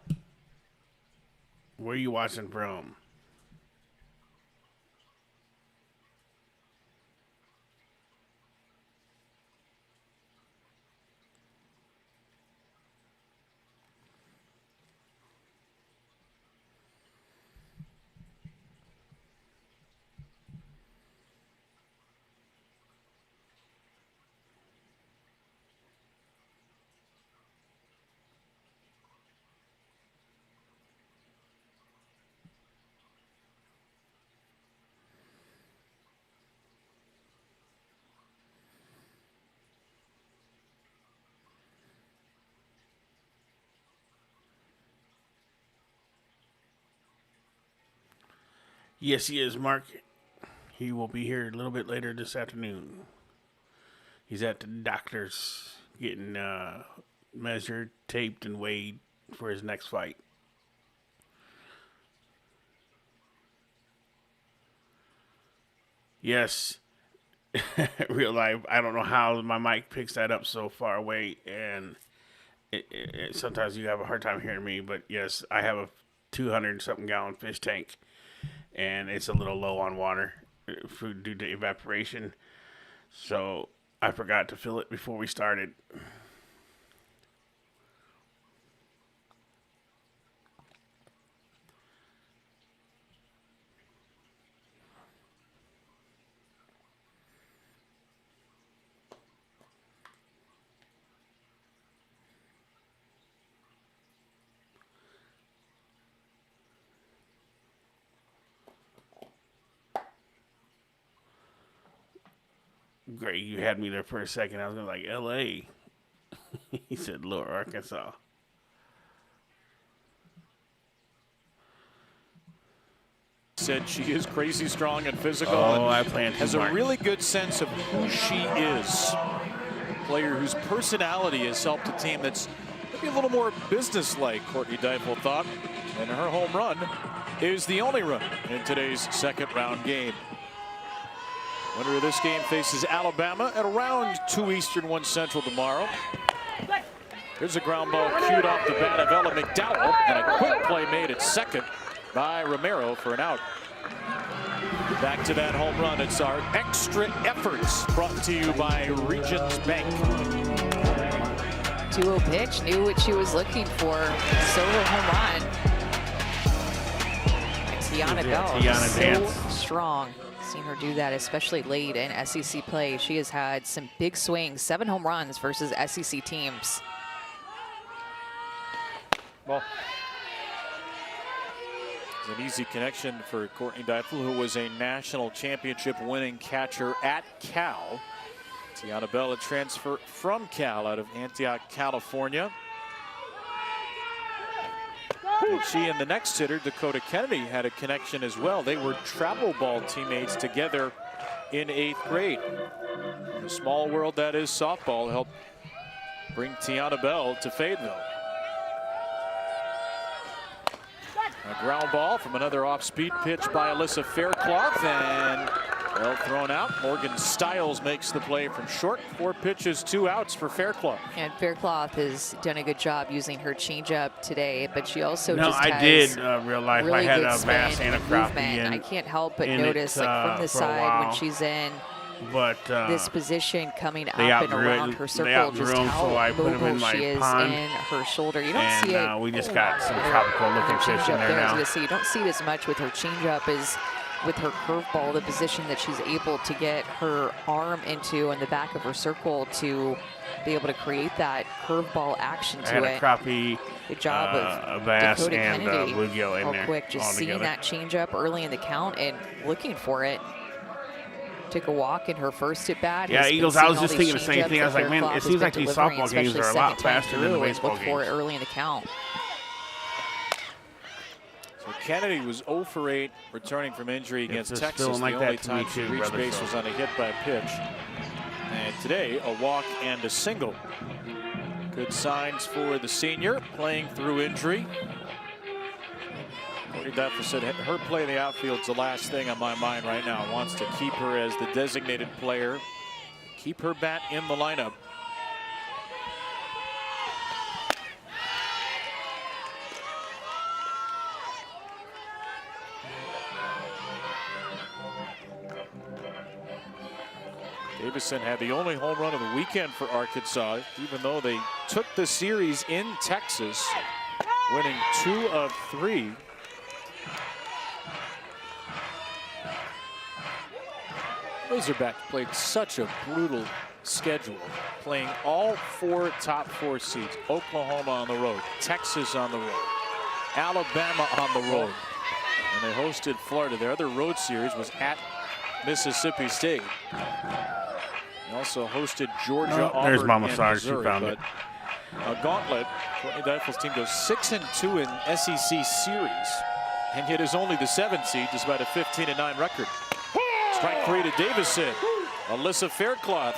Where are you watching from? Yes, he is, Mark. He will be here a little bit later this afternoon. He's at the doctor's getting measured, taped, and weighed for his next fight. Yes. Real life. I don't know how my mic picks that up so far away, and sometimes you have a hard time hearing me, but yes, I have a 200-something gallon fish tank. And it's a little low on water due to evaporation. So I forgot to fill it before we started. Great, you had me there for a second. I was gonna like L.A. He said Lower Arkansas. Said she is crazy strong and physical. Oh, and I plan to has mark. a really good sense of who she is. A player whose personality has helped a team that's maybe a little more business-like, Courtney Deifel thought. And her home run is the only run in today's second-round game. Winner of this game faces Alabama at around 2 Eastern, 1 Central tomorrow. Here's a ground ball cued off the bat of Ella McDow, and a quick play made at second by Romero for an out. Back to that home run. It's our extra efforts brought to you by Regions Bank. 2-0 pitch, knew what she was looking for. Solo home run. Tiana Bell, so strong. Seen her do that, especially late in SEC play. She has had some big swings, 7 home runs versus SEC teams. Well, it's an easy connection for Courtney Deifel, who was a national championship winning catcher at Cal. Tiana Bell, a transfer from Cal out of Antioch, California. And she and the next hitter, Dakota Kennedy, had a connection as well. They were travel ball teammates together in 8th grade. The small world that is softball helped bring Tiana Bell to Fayetteville. A ground ball from another off-speed pitch by Alyssa Faircloth, and well thrown out. Morgan Stiles makes the play from short. 4 pitches, 2 outs for Faircloth. And Faircloth has done a good job using her changeup today, but she also I did realize really I had good a bass spin and a crappie in. I can't help but in notice, it, like from the for a side while. when she's in But this position coming up they and outgrew around it. her They circle, outgrew just them, how so I put 'em in mobile my she is pond. in her shoulder. You don't And see it. we just got some tropical looking her fish in changeup there there, I was now. gonna say, you don't see it as much with her changeup as with her curveball, the position that she's able to get her arm into in the back of her circle to be able to create that curveball action to I had it. a crappie, Good job a of bass, Dakota and Kennedy. bluegill in Real there quick, just all seeing together. that changeup early in the count and looking for it. Took a walk in her first at bat. Yeah, Has been Eagles, seeing I was all just these thinking the same changeups thing. I was that like, man, Faircloth it has seems been like these delivering, softball games especially are a lot second time faster than the through, and baseball look for it games. early in the count. So Kennedy was 0 for 8 returning from injury against it's Texas. feeling like the only that to me time she too, reached brother, base so. was on a hit by pitch. And today, a walk and a single. Good signs for the senior, playing through injury. Courtney Deifel said her play in the outfield is the last thing on my mind right now. Wants to keep her as the designated player, keep her bat in the lineup. Davison had the only home run of the weekend for Arkansas, even though they took the series in Texas, winning 2 of 3. Razorback played such a brutal schedule, playing all 4 top 4 seeds. Oklahoma on the road, Texas on the road, Alabama on the road, and they hosted Florida. Their other road series was at Mississippi State. They also hosted Georgia, Auburn, there's Mama and Sarge. She Missouri, found but it. a gauntlet. Courtney Deifel's team goes 6-2 in SEC series, and yet is only the 7th seed despite a 15-9 record. Strike 3 to Davison. Alyssa Faircloth.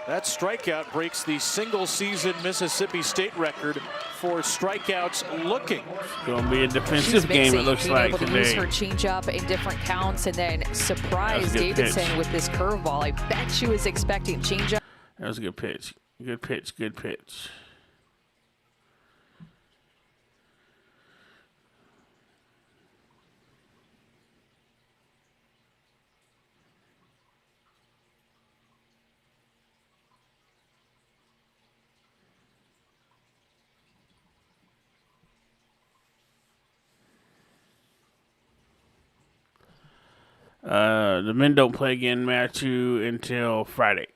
That strikeout breaks the single-season Mississippi State record for strikeouts looking. Going to be a She's defensive game, it amazing, looks being like able to use today. her changeup in different counts and then surprise That was a good Davidson pitch. with this curveball. I bet she was expecting changeup. That was a good pitch. Good pitch, good pitch. The men don't play again, Matthew, until Friday.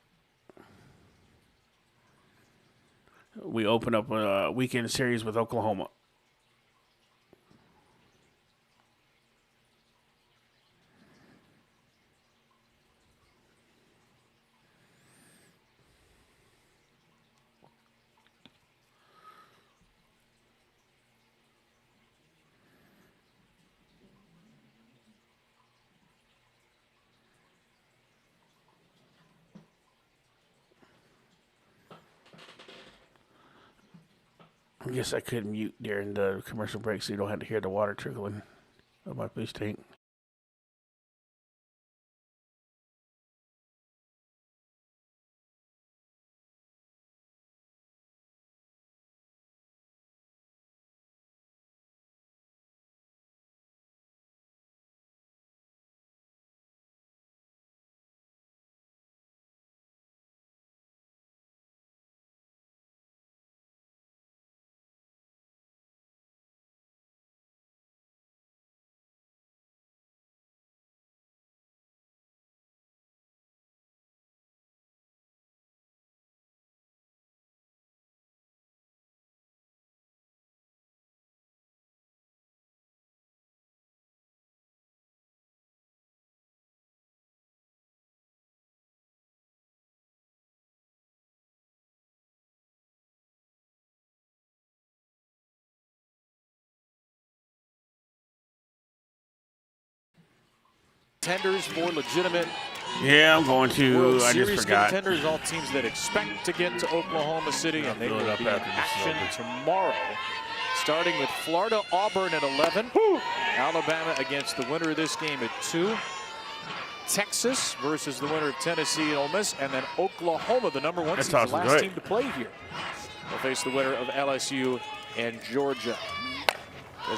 We open up a weekend series with Oklahoma. I guess I could mute during the commercial break so you don't have to hear the water trickling of my fish tank. Contenders for legitimate Yeah, I'm going to. World I Series just forgot. contenders, all teams that expect to get to Oklahoma City, and they fill it will up be in after this action tomorrow. Starting with Florida, Auburn at 11. Alabama against the winner of this game at 2. Texas versus the winner of Tennessee and Ole Miss, and then Oklahoma, the number 1 That's seed, the awesome. last Great. team to play here. They'll face the winner of LSU and Georgia.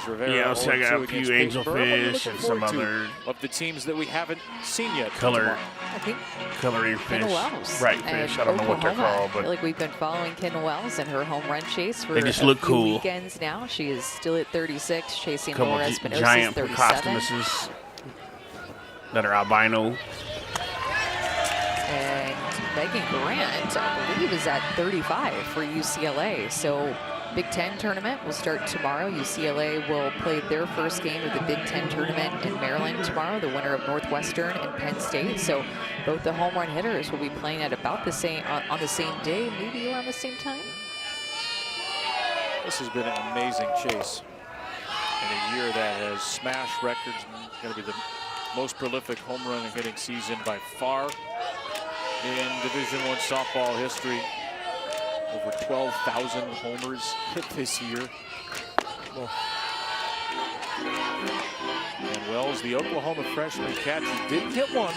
Yeah, I'll say I got a few angelfish and some other of the teams that we haven't seen yet. color, I think coloring fish. Kendall Wells. Right, and fish. I don't know what they're Oklahoma. called, I feel but like we've been following Kendall Wells and her home run chase for They just a look few cool. weekends now. She is still at 36, chasing couple Laura Espinosa's giant 37. Precostomuses that are albino. And Megan Grant, I believe, is at 35 for UCLA. So Big Ten tournament will start tomorrow. UCLA will play their first game of the Big Ten tournament in Maryland tomorrow, the winner of Northwestern and Penn State. So both the home run hitters will be playing at about the same, on the same day, maybe around the same time. This has been an amazing chase in a year that has smashed records and going to be the most prolific home run and hitting season by far in Division I softball history. Over 12,000 homers hit this year. And Wells, the Oklahoma freshman catcher, did hit one.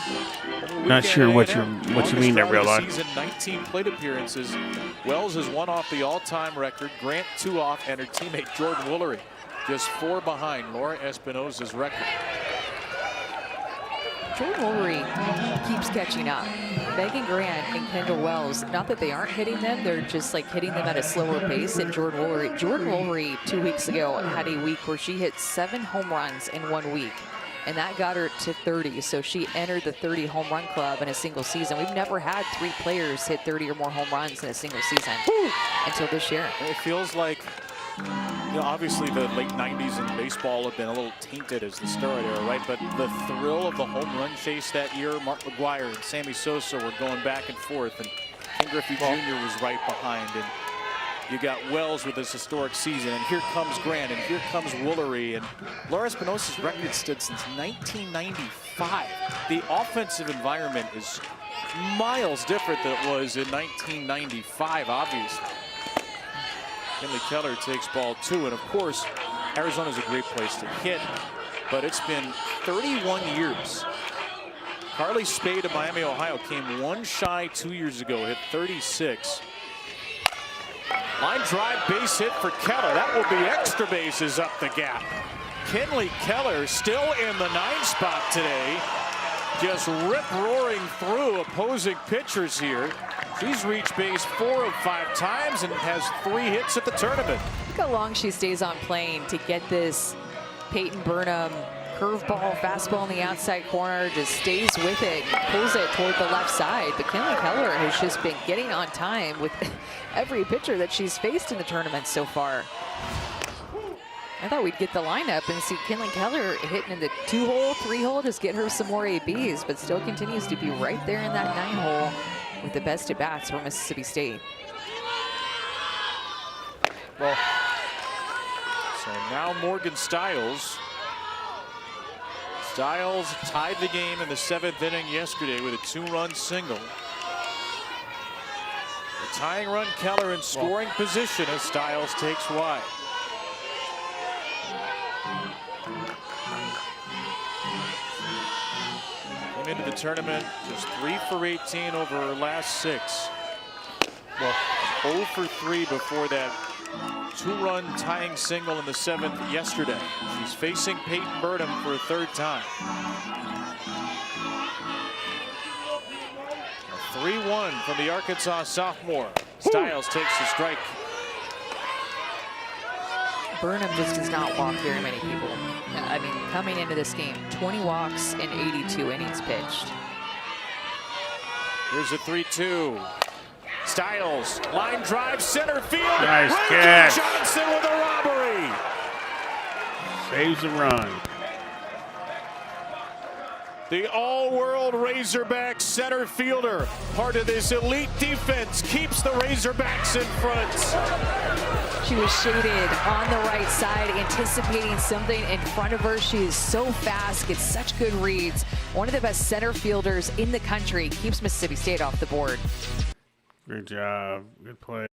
Not sure what you mean there, real life. Season 19 plate appearances. Wells has one off the all-time record. Grant 2 off, and her teammate Jordan Woolery just 4 behind Laura Espinosa's record. Jordan Woolery keeps catching up. Megan Grant and Kendall Wells, not that they aren't hitting them, they're just like hitting them at a slower pace. And Jordan Woolery 2 weeks ago had a week where she hit 7 home runs in 1 week. And that got her to 30. So she entered the 30 home run club in a single season. We've never had 3 players hit 30 or more home runs in a single season until this year. It feels like, you know, obviously the late 90s in baseball have been a little tainted as the steroid era, right? But the thrill of the home run chase that year, Mark McGuire and Sammy Sosa were going back and forth, and Ken Griffey Jr. was right behind. And you got Wells with this historic season, and here comes Grant, and here comes Woolery, and Laura Espinosa's record stood since 1995. The offensive environment is miles different than it was in 1995, obviously. Kinley Keller takes ball 2, and of course, Arizona's a great place to hit, but it's been 31 years. Carly Spade of Miami, Ohio came 1 shy 2 years ago, hit 36. Line drive, base hit for Keller. That will be extra bases up the gap. Kinley Keller still in the 9 spot today. Just rip-roaring through opposing pitchers here. She's reached base 4 of 5 times and has 3 hits at the tournament. Look how long she stays on plane to get this Peyton Burnham curveball, fastball on the outside corner, just stays with it, pulls it toward the left side. But Kinley Keller has just been getting on time with every pitcher that she's faced in the tournament so far. I thought we'd get the lineup and see Kinley Keller hitting in the 2-hole, 3-hole, just get her some more ABs, but still continues to be right there in that 9-hole with the best at bats for Mississippi State. Well, so now Morgan Stiles. Stiles tied the game in the 7th inning yesterday with a 2-run single. The tying run, Keller in scoring position as Stiles takes wide. Came into the tournament just 3 for 18 over her last 6. Well, 0 for 3 before that 2-run tying single in the 7th yesterday. She's facing Peyton Burnham for a 3rd time. A 3-1 from the Arkansas sophomore. Stiles takes the strike. Burnham just does not walk very many people. I mean, coming into this game, 20 walks in 82 innings pitched. Here's a 3-2. Stiles, line drive, center field. Nice catch. Johnson with a robbery. Saves the run. The all-world Razorback center fielder, part of this elite defense, keeps the Razorbacks in front. She was shaded on the right side, anticipating something in front of her. She is so fast, gets such good reads. One of the best center fielders in the country, keeps Mississippi State off the board. Good job. Good play.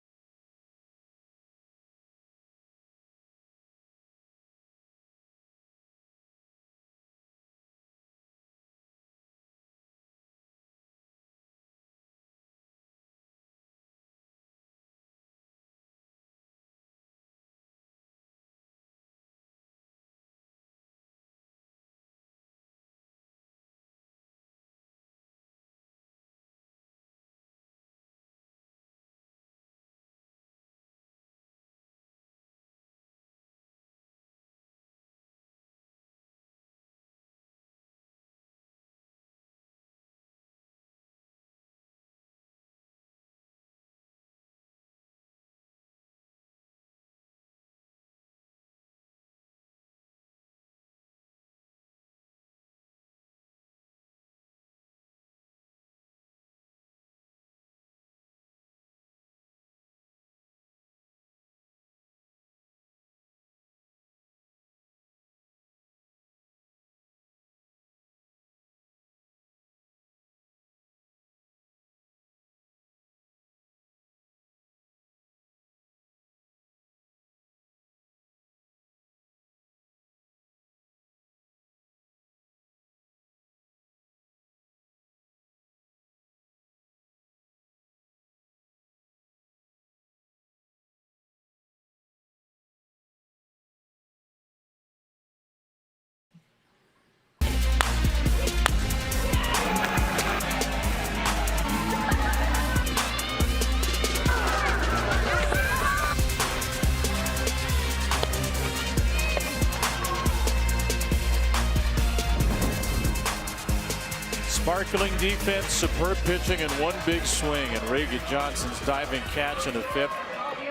Sparkling defense, superb pitching, and one big swing. And Reagan Johnson's diving catch in the 5th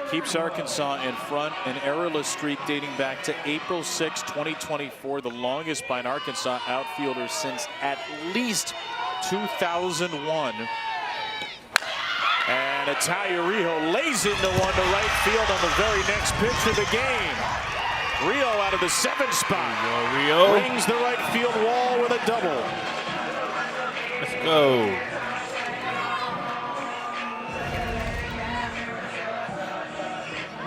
keeps Arkansas in front. An errorless streak dating back to April 6, 2024, the longest by an Arkansas outfielder since at least 2001. And Natalia Rijo lays into one to right field on the very next pitch of the game. Rijo out of the 7th spot. Rio. Rings the right field wall with a double. Let's go.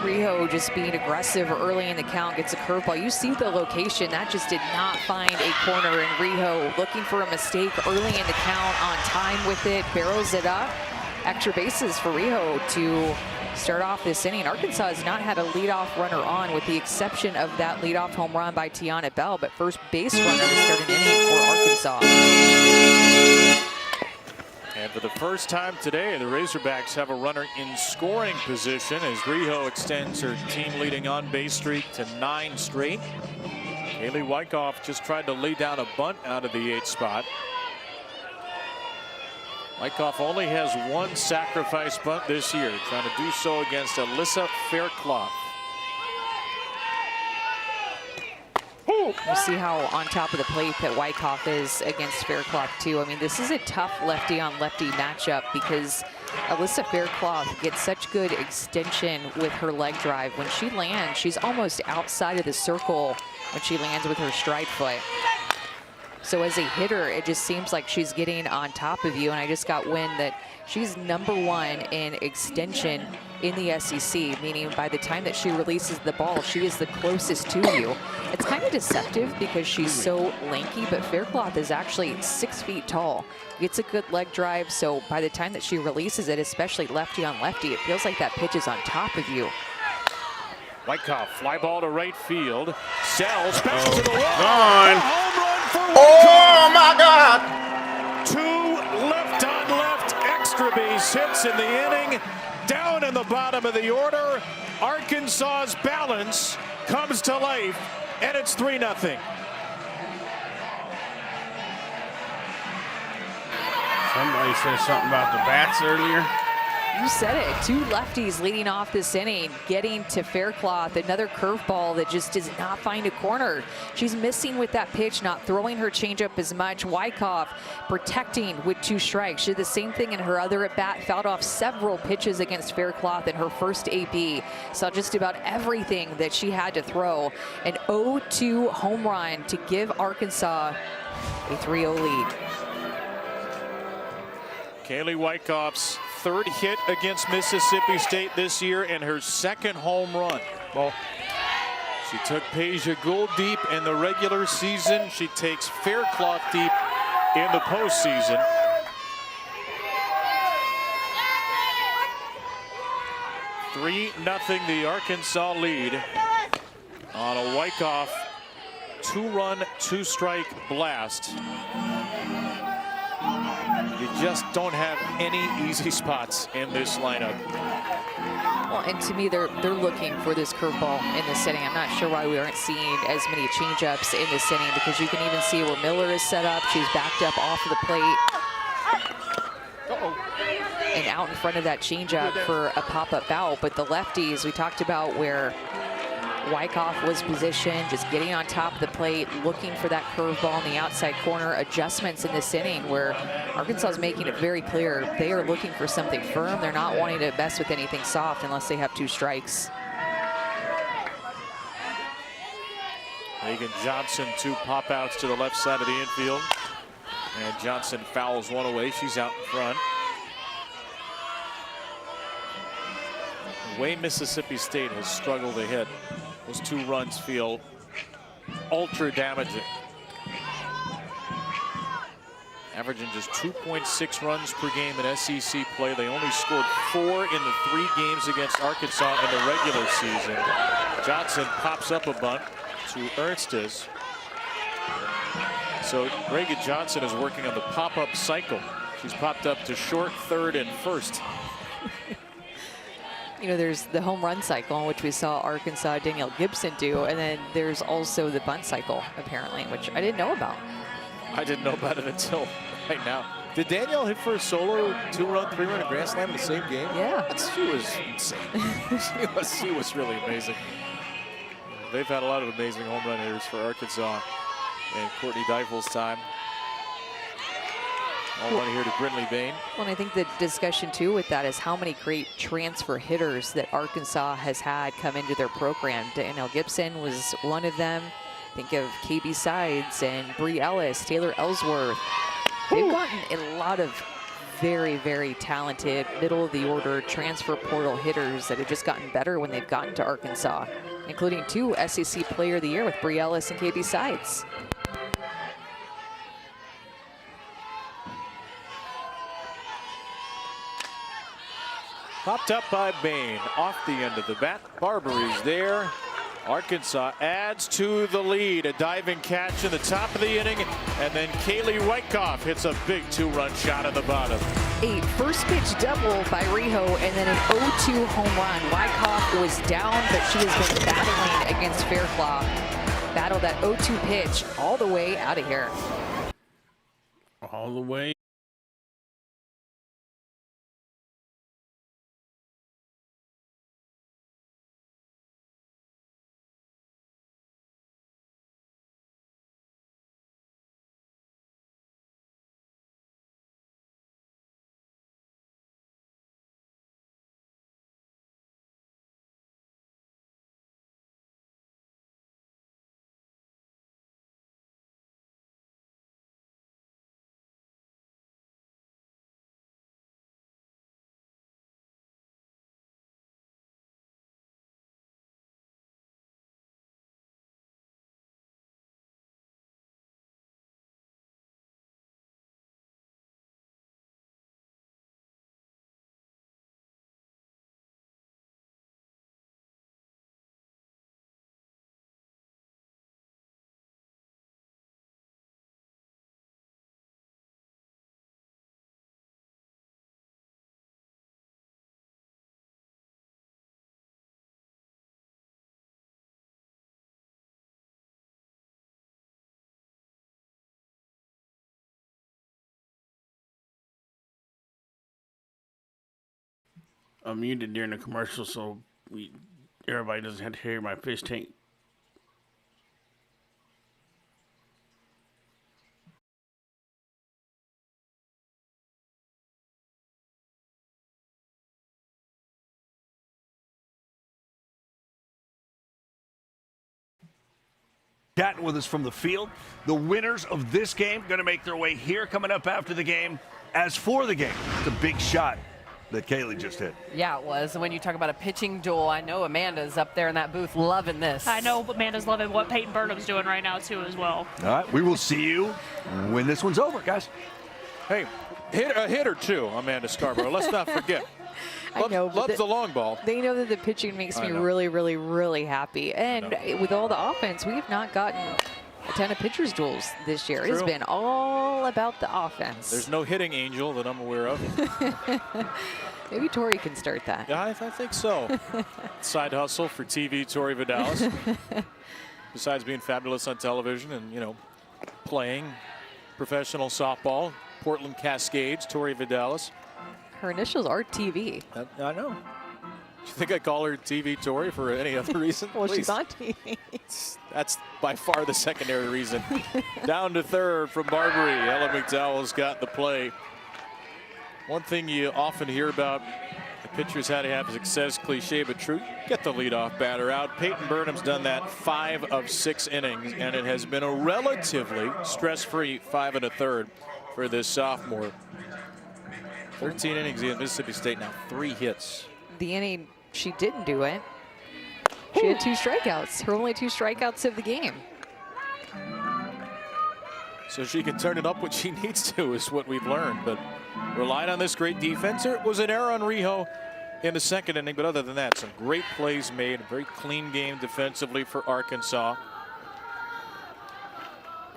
Rijo just being aggressive early in the count, gets a curveball. You see the location, that just did not find a corner, and Rijo looking for a mistake early in the count, on time with it, barrels it up. Extra bases for Rijo to start off this inning. Arkansas has not had a leadoff runner on, with the exception of that leadoff home run by Tiana Bell, but first base runner to start an inning for Arkansas. And for the first time today, the Razorbacks have a runner in scoring position as Rijo extends her team-leading on-base streak to 9 straight. Kaylee Wyckoff just tried to lay down a bunt out of the 8th spot. Wyckoff only has 1 sacrifice bunt this year, trying to do so against Alyssa Faircloth. You see how on top of the plate that Wyckoff is against Faircloth too. I mean, this is a tough lefty on lefty matchup because Alyssa Faircloth gets such good extension with her leg drive. When she lands, she's almost outside of the circle when she lands with her stride foot. So as a hitter, it just seems like she's getting on top of you. And I just got wind that she's #1 in extension in the SEC, meaning by the time that she releases the ball, she is the closest to you. It's kind of deceptive because she's so lanky, but Faircloth is actually 6 feet tall. Gets a good leg drive, so by the time that she releases it, especially lefty on lefty, it feels like that pitch is on top of you. Wyckoff, fly ball to right field. Sells back to the wall. Gone. Home run for Oh Wyckoff. my God! 2 left on left extra base hits in the inning. Down in the bottom of the order, Arkansas's balance comes to life, and it's 3-0. Somebody said something about the bats earlier. You said it. 2 lefties leading off this inning, getting to Faircloth. Another curveball that just does not find a corner. She's missing with that pitch, not throwing her changeup as much. Wyckoff protecting with 2 strikes. She did the same thing in her other at-bat, fouled off several pitches against Faircloth in her first AP. Saw just about everything that she had to throw. An 0-2 home run to give Arkansas a 3-0 lead. Kaylee Wyckoff's 3rd hit against Mississippi State this year and her 2nd home run. Well, she took Peja Gould deep in the regular season. She takes Faircloth deep in the postseason. (3-0) the Arkansas lead on a Wyckoff 2-run, 2-strike blast. You just don't have any easy spots in this lineup. Well, and to me, they're looking for this curveball in this inning. I'm not sure why we aren't seeing as many changeups in this inning, because you can even see where Miller is set up. She's backed up off of the plate. And out in front of that changeup for a pop-up out. But the lefties, we talked about where Wyckoff was positioned, just getting on top of the plate, looking for that curveball in the outside corner. Adjustments in this inning where Arkansas is making it very clear they are looking for something firm. They're not wanting to mess with anything soft unless they have 2 strikes. Megan Johnson, 2 pop-outs to the left side of the infield. And Johnson fouls one away. She's out in front. The way Mississippi State has struggled to hit, those 2 runs feel ultra damaging. Averaging just 2.6 runs per game in SEC play. They only scored 4 in the 3 games against Arkansas in the regular season. Johnson pops up a bunt to Ernstes. So Reagan Johnson is working on the pop-up cycle. She's popped up to short, third, and first. You know, there's the home run cycle, which we saw Arkansas Danielle Gibson do, and then there's also the bunt cycle, apparently, which I didn't know about. I didn't know about it until right now. Did Danielle hit for a solo 2-run, 3-run grand slam in the same game? Yeah. She was insane. she was really amazing. They've had a lot of amazing home run hitters for Arkansas in Courtney Deifel's time. All one here to Brindley Bain. Well, and I think the discussion too with that is how many great transfer hitters that Arkansas has had come into their program. Danielle Gibson was one of them. Think of KB Sides and Bree Ellis, Taylor Ellsworth. They've gotten a lot of very, very talented middle of the order transfer portal hitters that have just gotten better when they've gotten to Arkansas, including 2 SEC Player of the Year with Bree Ellis and KB Sides. Popped up by Bain, off the end of the bat. Barbery's there. Arkansas adds to the lead. A diving catch in the top of the inning, and then Kaylee Wyckoff hits a big 2-run shot in the bottom. A first pitch double by Riho, and then an 0-2 home run. Wyckoff was down, but she has been battling against Faircloth. Battled that 0-2 pitch all the way out of here. All the way. I'm muted during the commercial, so everybody doesn't have to hear my fish tank. Chatting with us from the field. The winners of this game going to make their way here coming up after the game. As for the game, it's a big shot that Kaylee just hit. Yeah, it was. And when you talk about a pitching duel, I know Amanda's up there in that booth loving this. I know Amanda's loving what Peyton Burnham's doing right now, too, as well. All right, we will see you when this one's over, guys. Hey, a hit or two, Amanda Scarborough. Let's not forget. I know. Loves the long ball. They know that the pitching makes me really, really, really happy. And with all the offense, we have not gotten a ton of pitchers duels this year. It's been all about the offense. There's no hitting angel that I'm aware of. Maybe Tori can start that. Yeah, I think so. Side hustle for TV, Tori Vidalis. Besides being fabulous on television and, you know, playing professional softball, Portland Cascades, Tori Vidalis. Her initials are TV. I know. Do you think I call her TV Tori for any other reason? Well, Please. she's on TV. That's by far the secondary reason. Down to third from Barbary. Ella McDow has got the play. One thing you often hear about the pitchers had to have success, cliche but true. Get the leadoff batter out. Peyton Burnham's done that 5 of 6 innings, and it has been a relatively stress-free 5 1/3 for this sophomore. 13 innings against Mississippi State now, 3 hits. The inning she didn't do it, she had 2 strikeouts. Her only 2 strikeouts of the game. So she can turn it up when she needs to is what we've learned. But relied on this great defense. There was an error on Rijo in the second inning, but other than that, some great plays made. A very clean game defensively for Arkansas.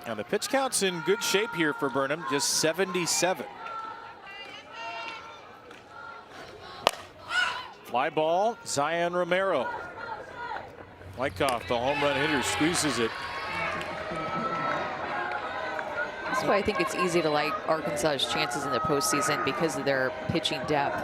And the pitch count's in good shape here for Burnham, just 77. Fly ball, Zion Romero. Wyckoff, the home run hitter, squeezes it. That's why I think it's easy to like Arkansas's chances in the postseason because of their pitching depth.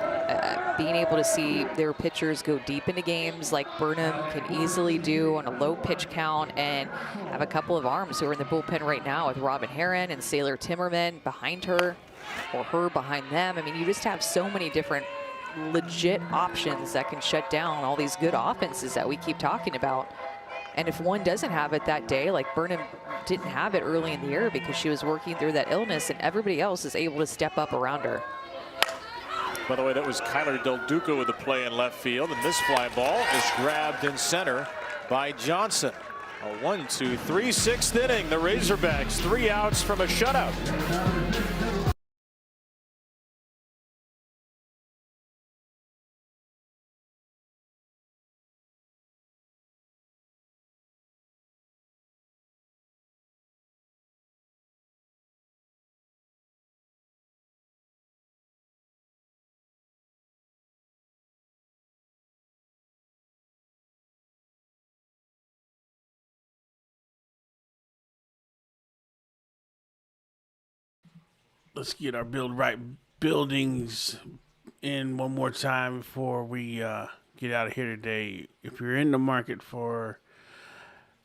Being able to see their pitchers go deep into games like Burnham can easily do on a low pitch count, and have a couple of arms who are in the bullpen right now with Robin Heron and Sailor Timmerman behind her, or her behind them. I mean, you just have so many different legit options that can shut down all these good offenses that we keep talking about. And if one doesn't have it that day, like Burnham didn't have it early in the year because she was working through that illness, and everybody else is able to step up around her. By the way, that was Kyler Del Duca with the play in left field, and this fly ball is grabbed in center by Johnson. A 1-2-3 6th inning. The Razorbacks 3 outs from a shutout. Let's get our build right buildings in one more time before we get out of here today. If you're in the market for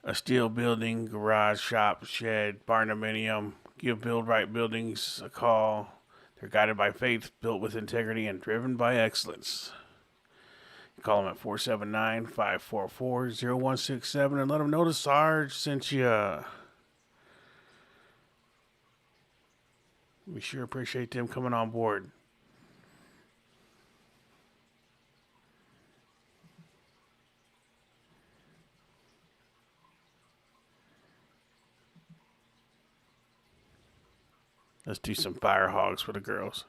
a steel building, garage, shop, shed, barn dominium, give Build Right Buildings a call. They're guided by faith, built with integrity, and driven by excellence. Call them at 479-544-0167 and let them know the Sarge sent you. We sure appreciate them coming on board. Let's do some fire hogs for the girls.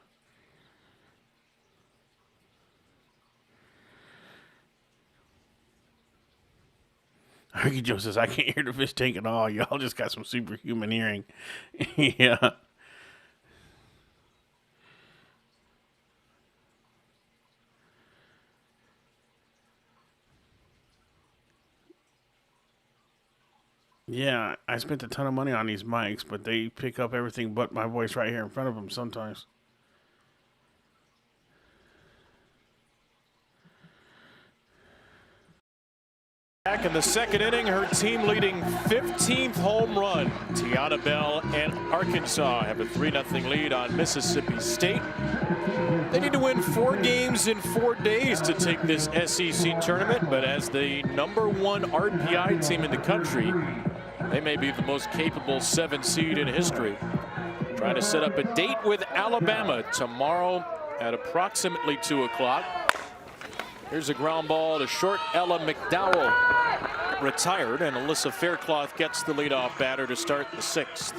Ricky Joe says, I can't hear the fish tank at all. Y'all just got some superhuman hearing. Yeah. Yeah, I spent a ton of money on these mics, but they pick up everything but my voice right here in front of them sometimes. Back in the second inning, her team leading 15th home run. Tiana Bell and Arkansas have a 3-0 lead on Mississippi State. They need to win 4 games in 4 days to take this SEC tournament, but as the #1 RPI team in the country, they may be the most capable 7 seed in history. Trying to set up a date with Alabama tomorrow at approximately 2 o'clock. Here's a ground ball to short. Ella McDow retired, and Alyssa Faircloth gets the leadoff batter to start the 6th.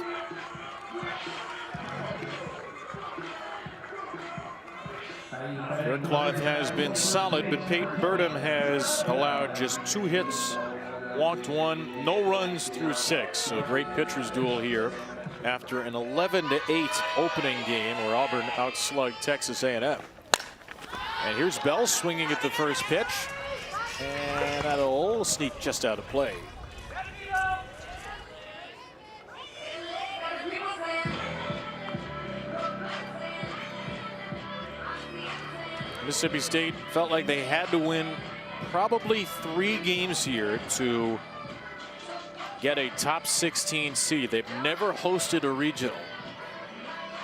Faircloth has been solid, but Peyton Birdham has allowed just 2 hits, walked 1, no runs through 6. So a great pitcher's duel here after an 11-8 opening game where Auburn outslugged Texas A&M. And here's Bell swinging at the first pitch, and that'll sneak just out of play. Mississippi State felt like they had to win probably 3 games here to get a top 16 seed. They've never hosted a regional.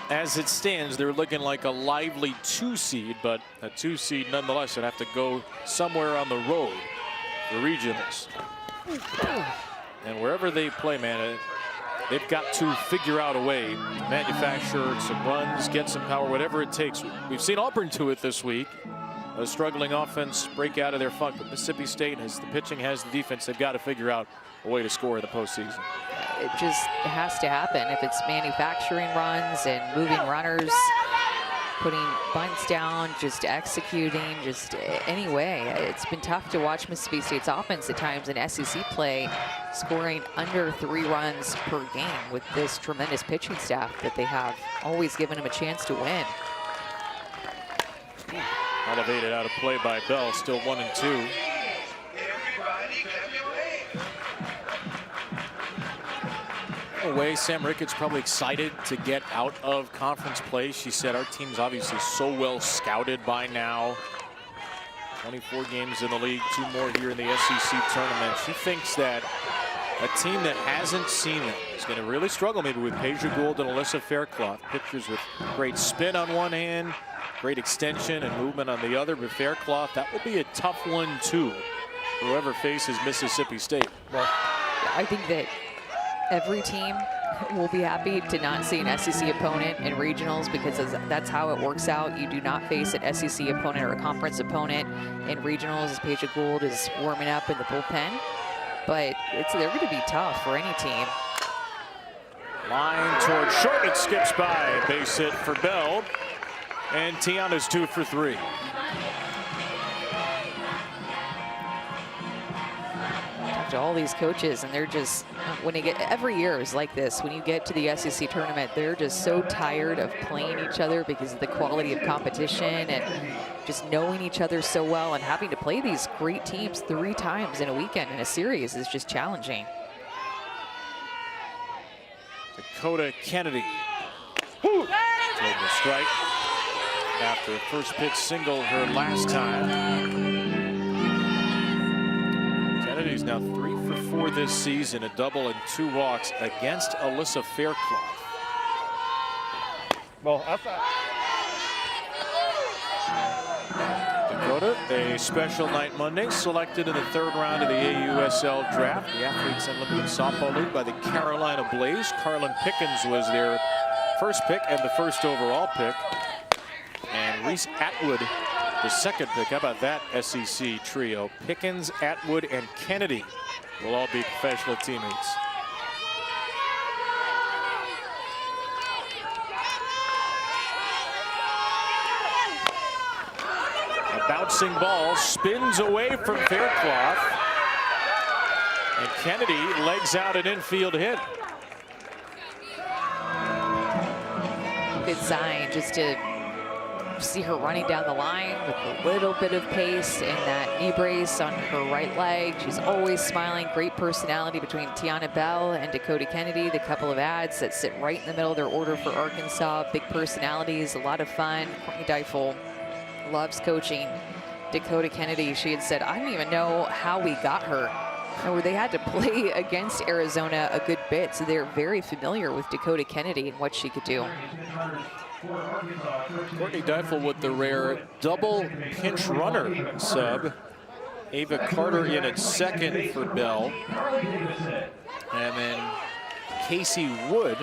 As it stands, they're looking like a lively 2 seed, but a 2 seed nonetheless would have to go somewhere on the road for regionals. And wherever they play, man, they've got to figure out a way to manufacture some runs, get some power, whatever it takes. We've seen Auburn do it this week. A struggling offense break out of their funk. But Mississippi State has the pitching, has the defense. They've got to figure out a way to score in the postseason. It just has to happen. If it's manufacturing runs and moving runners, putting bunts down, just executing, just any way. It's been tough to watch Mississippi State's offense at times in SEC play, scoring under 3 runs per game with this tremendous pitching staff that they have, always given them a chance to win. Elevated out of play by Bell, still 1-2. In a way, Sam Ricketts probably excited to get out of conference play. She said our team's obviously so well scouted by now. 24 games in the league, 2 more here in the SEC tournament. She thinks that a team that hasn't seen them is going to really struggle maybe with Peja Gould and Alyssa Faircloth. Pitchers with great spin on one hand, great extension and movement on the other. But Faircloth, that will be a tough one too, whoever faces Mississippi State. Well, I think that every team will be happy to not see an SEC opponent in regionals, because that's how it works out. You do not face an SEC opponent or a conference opponent in regionals as Peja Gould is warming up in the bullpen. But they're going to be tough for any team. Line toward short, it skips by. Base hit for Bell. And Tiana's 2 for 3. Talk to all these coaches, and they're just, when they get, every year is like this. When you get to the SEC tournament, they're just so tired of playing each other because of the quality of competition and just knowing each other so well, and having to play these great teams 3 times in a weekend in a series is just challenging. Dakota Kennedy. Taking a strike after a first pitch single her last time. Kennedy's now 3 for 4 this season, a double and 2 walks against Alyssa Faircloth. Well, outside. Dakota, a special night Monday, selected in the 3rd round of the AUSL draft, the Athletes Unlimited Softball League, by the Carolina Blaze. Carlin Pickens was their first pick and the 1st overall pick. And Reese Atwood, the 2nd pick. How about that SEC trio? Pickens, Atwood, and Kennedy will all be professional teammates. A bouncing ball spins away from Faircloth. And Kennedy legs out an infield hit. Good sign just to see her running down the line with a little bit of pace and that knee brace on her right leg. She's always smiling. Great personality between Tiana Bell and Dakota Kennedy, the couple of ads that sit right in the middle of their order for Arkansas. Big personalities, a lot of fun. Courtney Deifel loves coaching Dakota Kennedy. She had said, I don't even know how we got her Oh, they had to play against Arizona a good bit, so they're very familiar with Dakota Kennedy and what she could do. Courtney Deifel with the rare double pinch runner sub. Ava Carter in at second for Bell. And then Casey Wood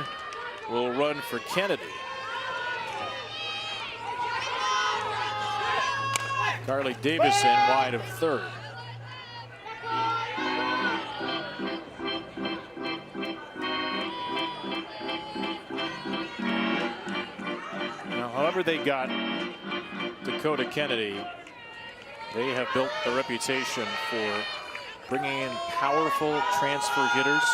will run for Kennedy. Carly Davison wide of third. Now, however they got Dakota Kennedy, they have built a reputation for bringing in powerful transfer hitters.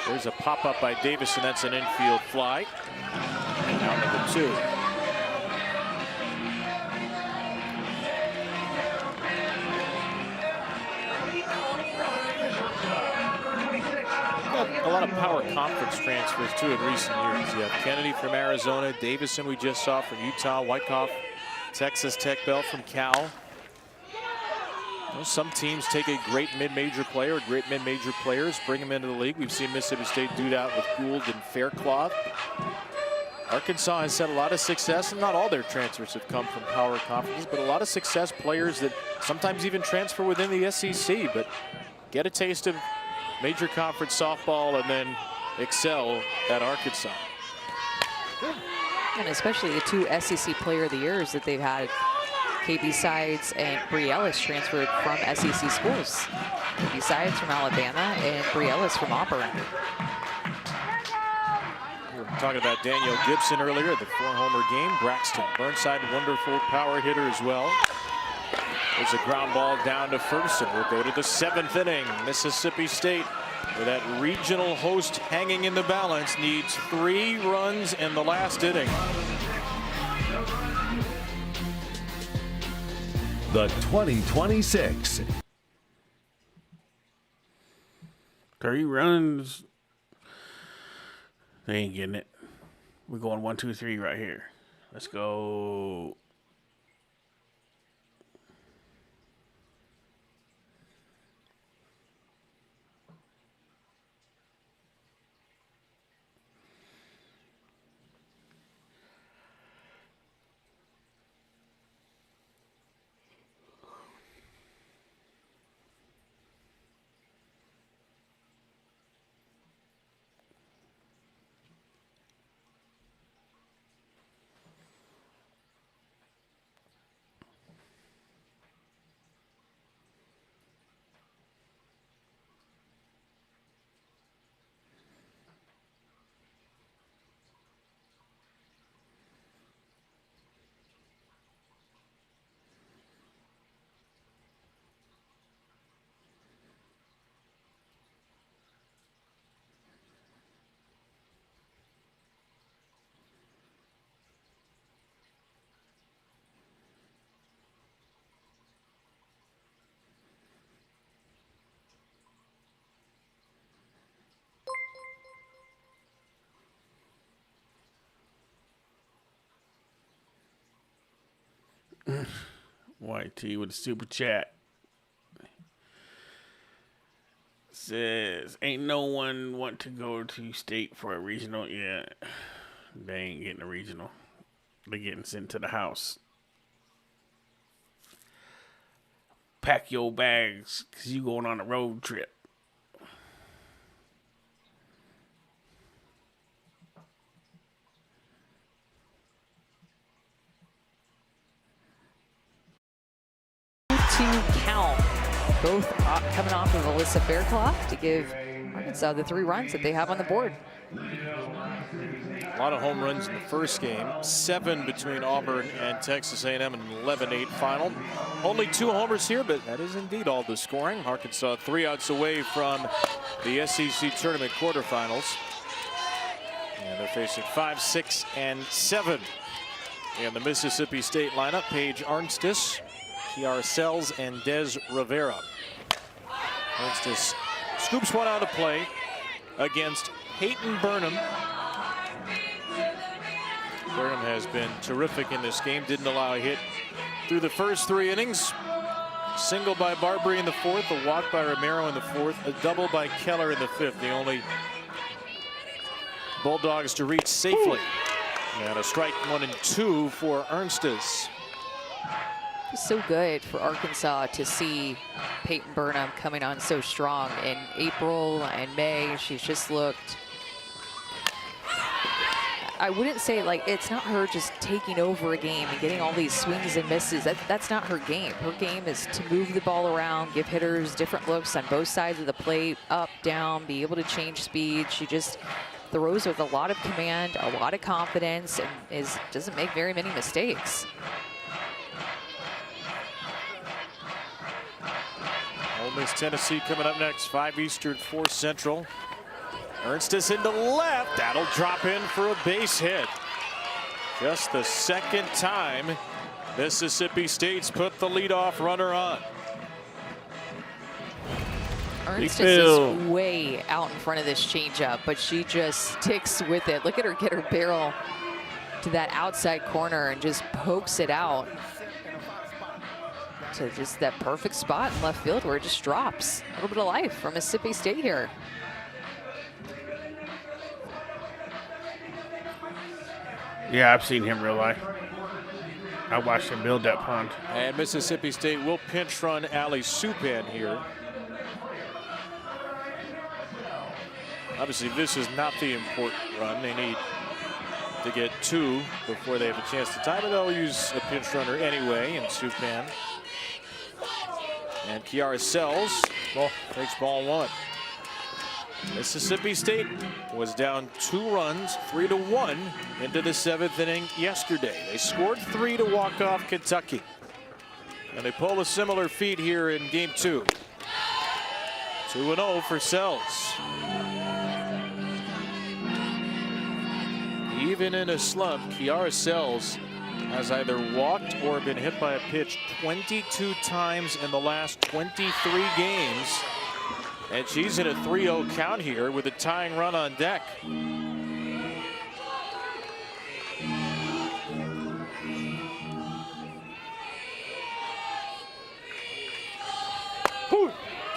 There's a pop-up by Davison. That's an infield fly. Now number 2. A lot of power conference transfers too in recent years. You have Kennedy from Arizona, Davison we just saw from Utah, Wyckoff, Texas Tech, Bell from Cal. You know, some teams take a great mid-major player, great mid-major players, bring them into the league. We've seen Mississippi State do that with Gould and Faircloth. Arkansas has had a lot of success, and not all their transfers have come from power conferences, but a lot of success players that sometimes even transfer within the SEC, but get a taste of major conference softball and then excel at Arkansas. And especially the 2 SEC Player of the Years that they've had. KB Sides and Bree Ellis transferred from SEC schools. KB Sides from Alabama and Bree Ellis from Auburn. We were talking about Danielle Gibson earlier, the 4-homer game. Braxton Burnside, wonderful power hitter as well. There's a ground ball down to first, and we'll go to the 7th inning. Mississippi State, with that regional host hanging in the balance, needs 3 runs in the last inning. The 2026. 3 runs. They ain't getting it. We're going 1, 2, 3 right here. Let's go. YT with a super chat. Says, ain't no one want to go to state for a regional. Yeah, they ain't getting a regional. They're getting sent to the house. Pack your bags, because you going on a road trip. To count, both coming off of Alyssa Faircloth to give Arkansas the 3 runs that they have on the board. A lot of home runs in the first game. 7 between Auburn and Texas A&M, an 11-8 final. Only 2 homers here, but that is indeed all the scoring. Arkansas 3 outs away from the SEC tournament quarterfinals. And they're facing 5, 6, and 7 in the Mississippi State lineup. Paige Arnstis, Kiara Sells, and Des Rivera. Arnstis scoops one out of play against Peyton Burnham. Burnham has been terrific in this game. Didn't allow a hit through the first 3 innings. Single by Barbary in the 4th, a walk by Romero in the 4th, a double by Keller in the 5th. The only Bulldogs to reach safely. And a strike 1 and 2 for Ernstes. It's so good for Arkansas to see Peyton Burnham coming on so strong. In April and May, she's just looked, I wouldn't say, like, it's not her just taking over a game and getting all these swings and misses. That's not her game. Her game is to move the ball around, give hitters different looks on both sides of the plate, up, down, be able to change speed. She just throws with a lot of command, a lot of confidence, and doesn't make very many mistakes. Ole Miss Tennessee coming up next, 5 Eastern, 4 Central. Ernstes into left. That'll drop in for a base hit. Just the second time Mississippi State's put the leadoff runner on. Ernstes is way out in front of this changeup, but she just sticks with it. Look at her get her barrel to that outside corner and just pokes it out to just that perfect spot in left field where it just drops. A little bit of life from Mississippi State here. Yeah, I've seen him real life. I watched him build that pond. And Mississippi State will pinch run Ali Supan here. Obviously, this is not the important run. They need to get 2 before they have a chance to tie, but they'll use a pinch runner anyway in Supan. And Kiara Sells takes ball 1. Mississippi State was down 2 runs, 3-1 into the 7th inning yesterday. They scored 3 to walk off Kentucky. And they pull a similar feat here in game 2. 2-0 for Sells. Even in a slump, Kiara Sells has either walked or been hit by a pitch 22 times in the last 23 games. And she's in a 3-0 count here with a tying run on deck.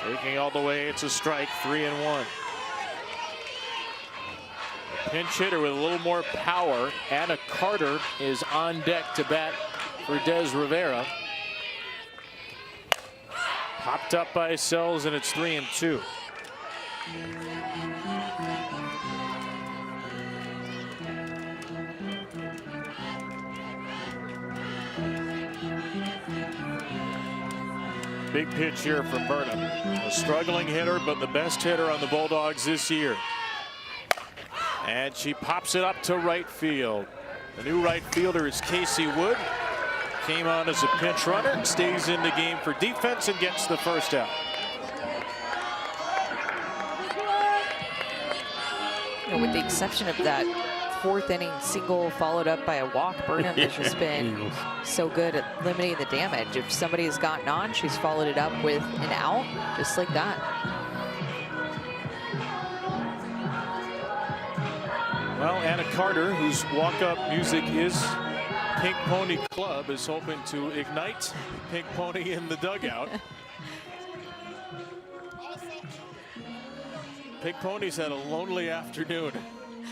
Taking all the way, it's a strike, 3-1. Pinch hitter with a little more power. Anna Carter is on deck to bat for Des Rivera. Popped up by Sells, and it's 3-2. Big pitch here from Burnham. A struggling hitter, but the best hitter on the Bulldogs this year. And she pops it up to right field. The new right fielder is Casey Wood. Came on as a pinch runner, stays in the game for defense and gets the first out. You know, with the exception of that 4th inning single followed up by a walk, Burnham has just been so good at limiting the damage. If somebody has gotten on, she's followed it up with an out, just like that. Well, Anna Carter, whose walk-up music is Pink Pony Club, is hoping to ignite Pink Pony in the dugout. Pink Pony's had a lonely afternoon.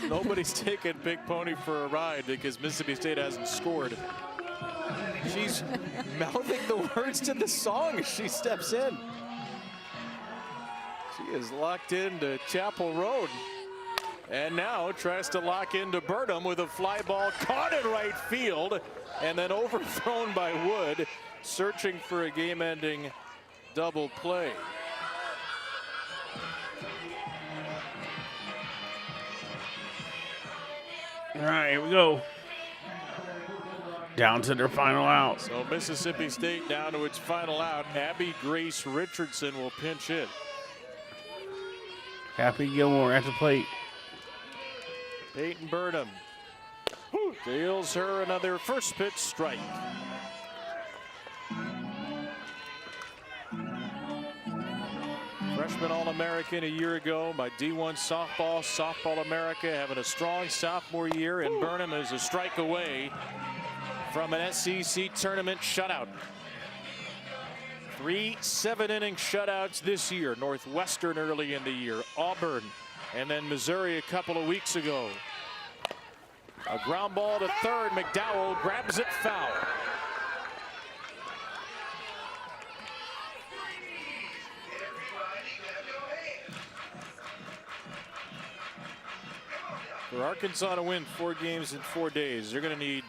Nobody's taken Pink Pony for a ride because Mississippi State hasn't scored. She's mouthing the words to the song as she steps in. She is locked into Chapel Road. And now tries to lock into Burnham with a fly ball caught in right field and then overthrown by Wood, searching for a game-ending double play. All right, here we go. Down to their final out. So Mississippi State down to its final out. Abby Grace Richardson will pinch hit. Happy Gilmore at the plate. Peyton Burnham deals her another first pitch strike. Freshman All-American a year ago, my D1 Softball America, having a strong sophomore year, and Burnham is a strike away from an SEC tournament shutout. 3 7-inning shutouts this year. Northwestern early in the year, Auburn, and then Missouri a couple of weeks ago. A ground ball to third. McDowell grabs it foul. For Arkansas to win 4 games in 4 days, they're going to need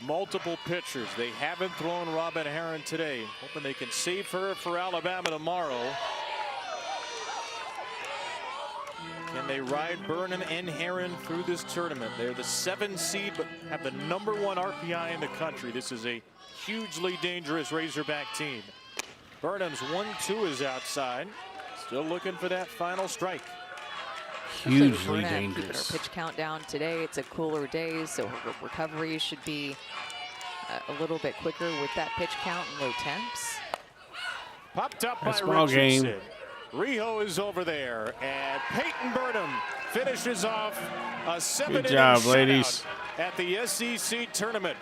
multiple pitchers. They haven't thrown Robin Herron today. Hoping they can save her for Alabama tomorrow. Can they ride Burnham and Herron through this tournament? They're the 7 seed, but have the #1 RPI in the country. This is a hugely dangerous Razorback team. Burnham's 1-2 is outside. Still looking for that final strike. Keeping Hugely her dangerous. pitch count down today. It's a cooler day, so her recovery should be a little bit quicker with that pitch count and low temps. Popped up by Small Richardson. game. Riho is over there, and Peyton Burnham finishes off a 7-inning Good job, shutout ladies. at the SEC tournament.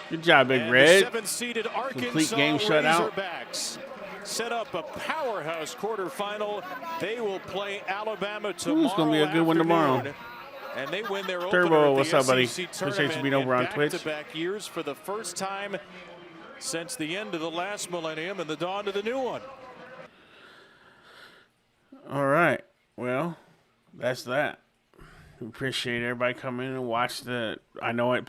Good job, Big And Red. the 7-seeded Arkansas Complete game shutout. Razorbacks set up a powerhouse quarterfinal. They will play Alabama tomorrow. It's gonna be a good one tomorrow. afternoon. And they win their Turbo, opener at what's the up, buddy? SEC Appreciate you tournament being over in on Twitch. back-to-back years for the first time since the end of the last millennium and the dawn of the new one. All right. Well, that's that. We appreciate everybody coming in and watch the. I know I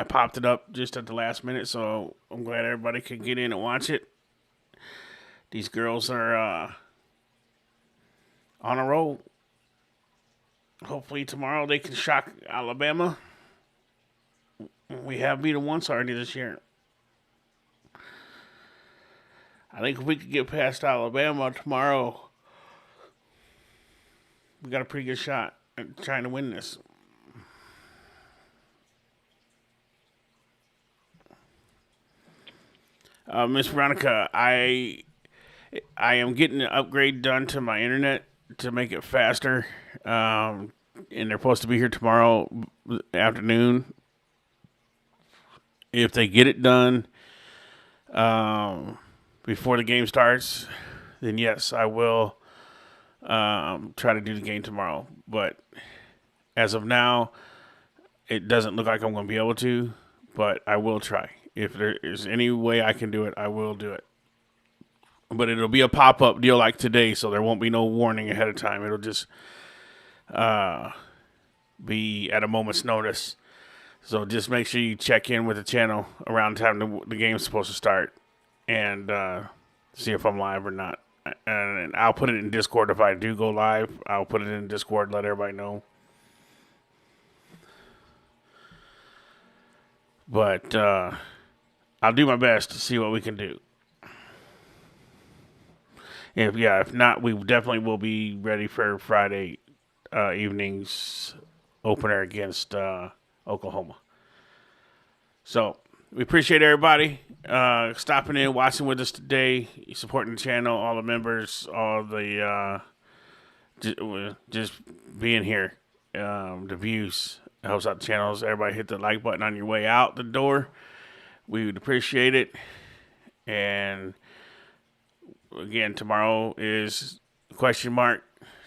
popped it up just at the last minute, so I'm glad everybody could get in and watch it. These girls are on a roll. Hopefully tomorrow they can shock Alabama. We have beat them once already this year. I think if we could get past Alabama tomorrow, we got a pretty good shot at trying to win this. Miss Veronica, I am getting an upgrade done to my internet to make it faster. And they're supposed to be here tomorrow afternoon. If they get it done before the game starts, then yes, I will try to do the game tomorrow. But as of now, it doesn't look like I'm going to be able to, but I will try. If there is any way I can do it, I will do it. But it'll be a pop-up deal like today, so there won't be no warning ahead of time. It'll just be at a moment's notice. So just make sure you check in with the channel around the time the game's supposed to start and see if I'm live or not. And I'll put it in Discord if I do go live. I'll put it in Discord, let everybody know. But I'll do my best to see what we can do. If not, we definitely will be ready for Friday evening's opener against Oklahoma. So we appreciate everybody stopping in, watching with us today, supporting the channel, all the members, all the just being here. The views helps out the channels. Everybody hit the like button on your way out the door. We would appreciate it. And again, tomorrow is question mark.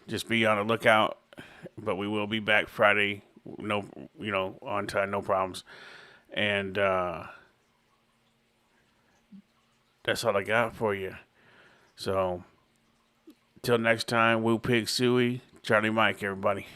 Just be on the lookout. But we will be back Friday. No, on time, no problems. And that's all I got for you. So, till next time, Woo Pig Suey, Charlie Mike, everybody.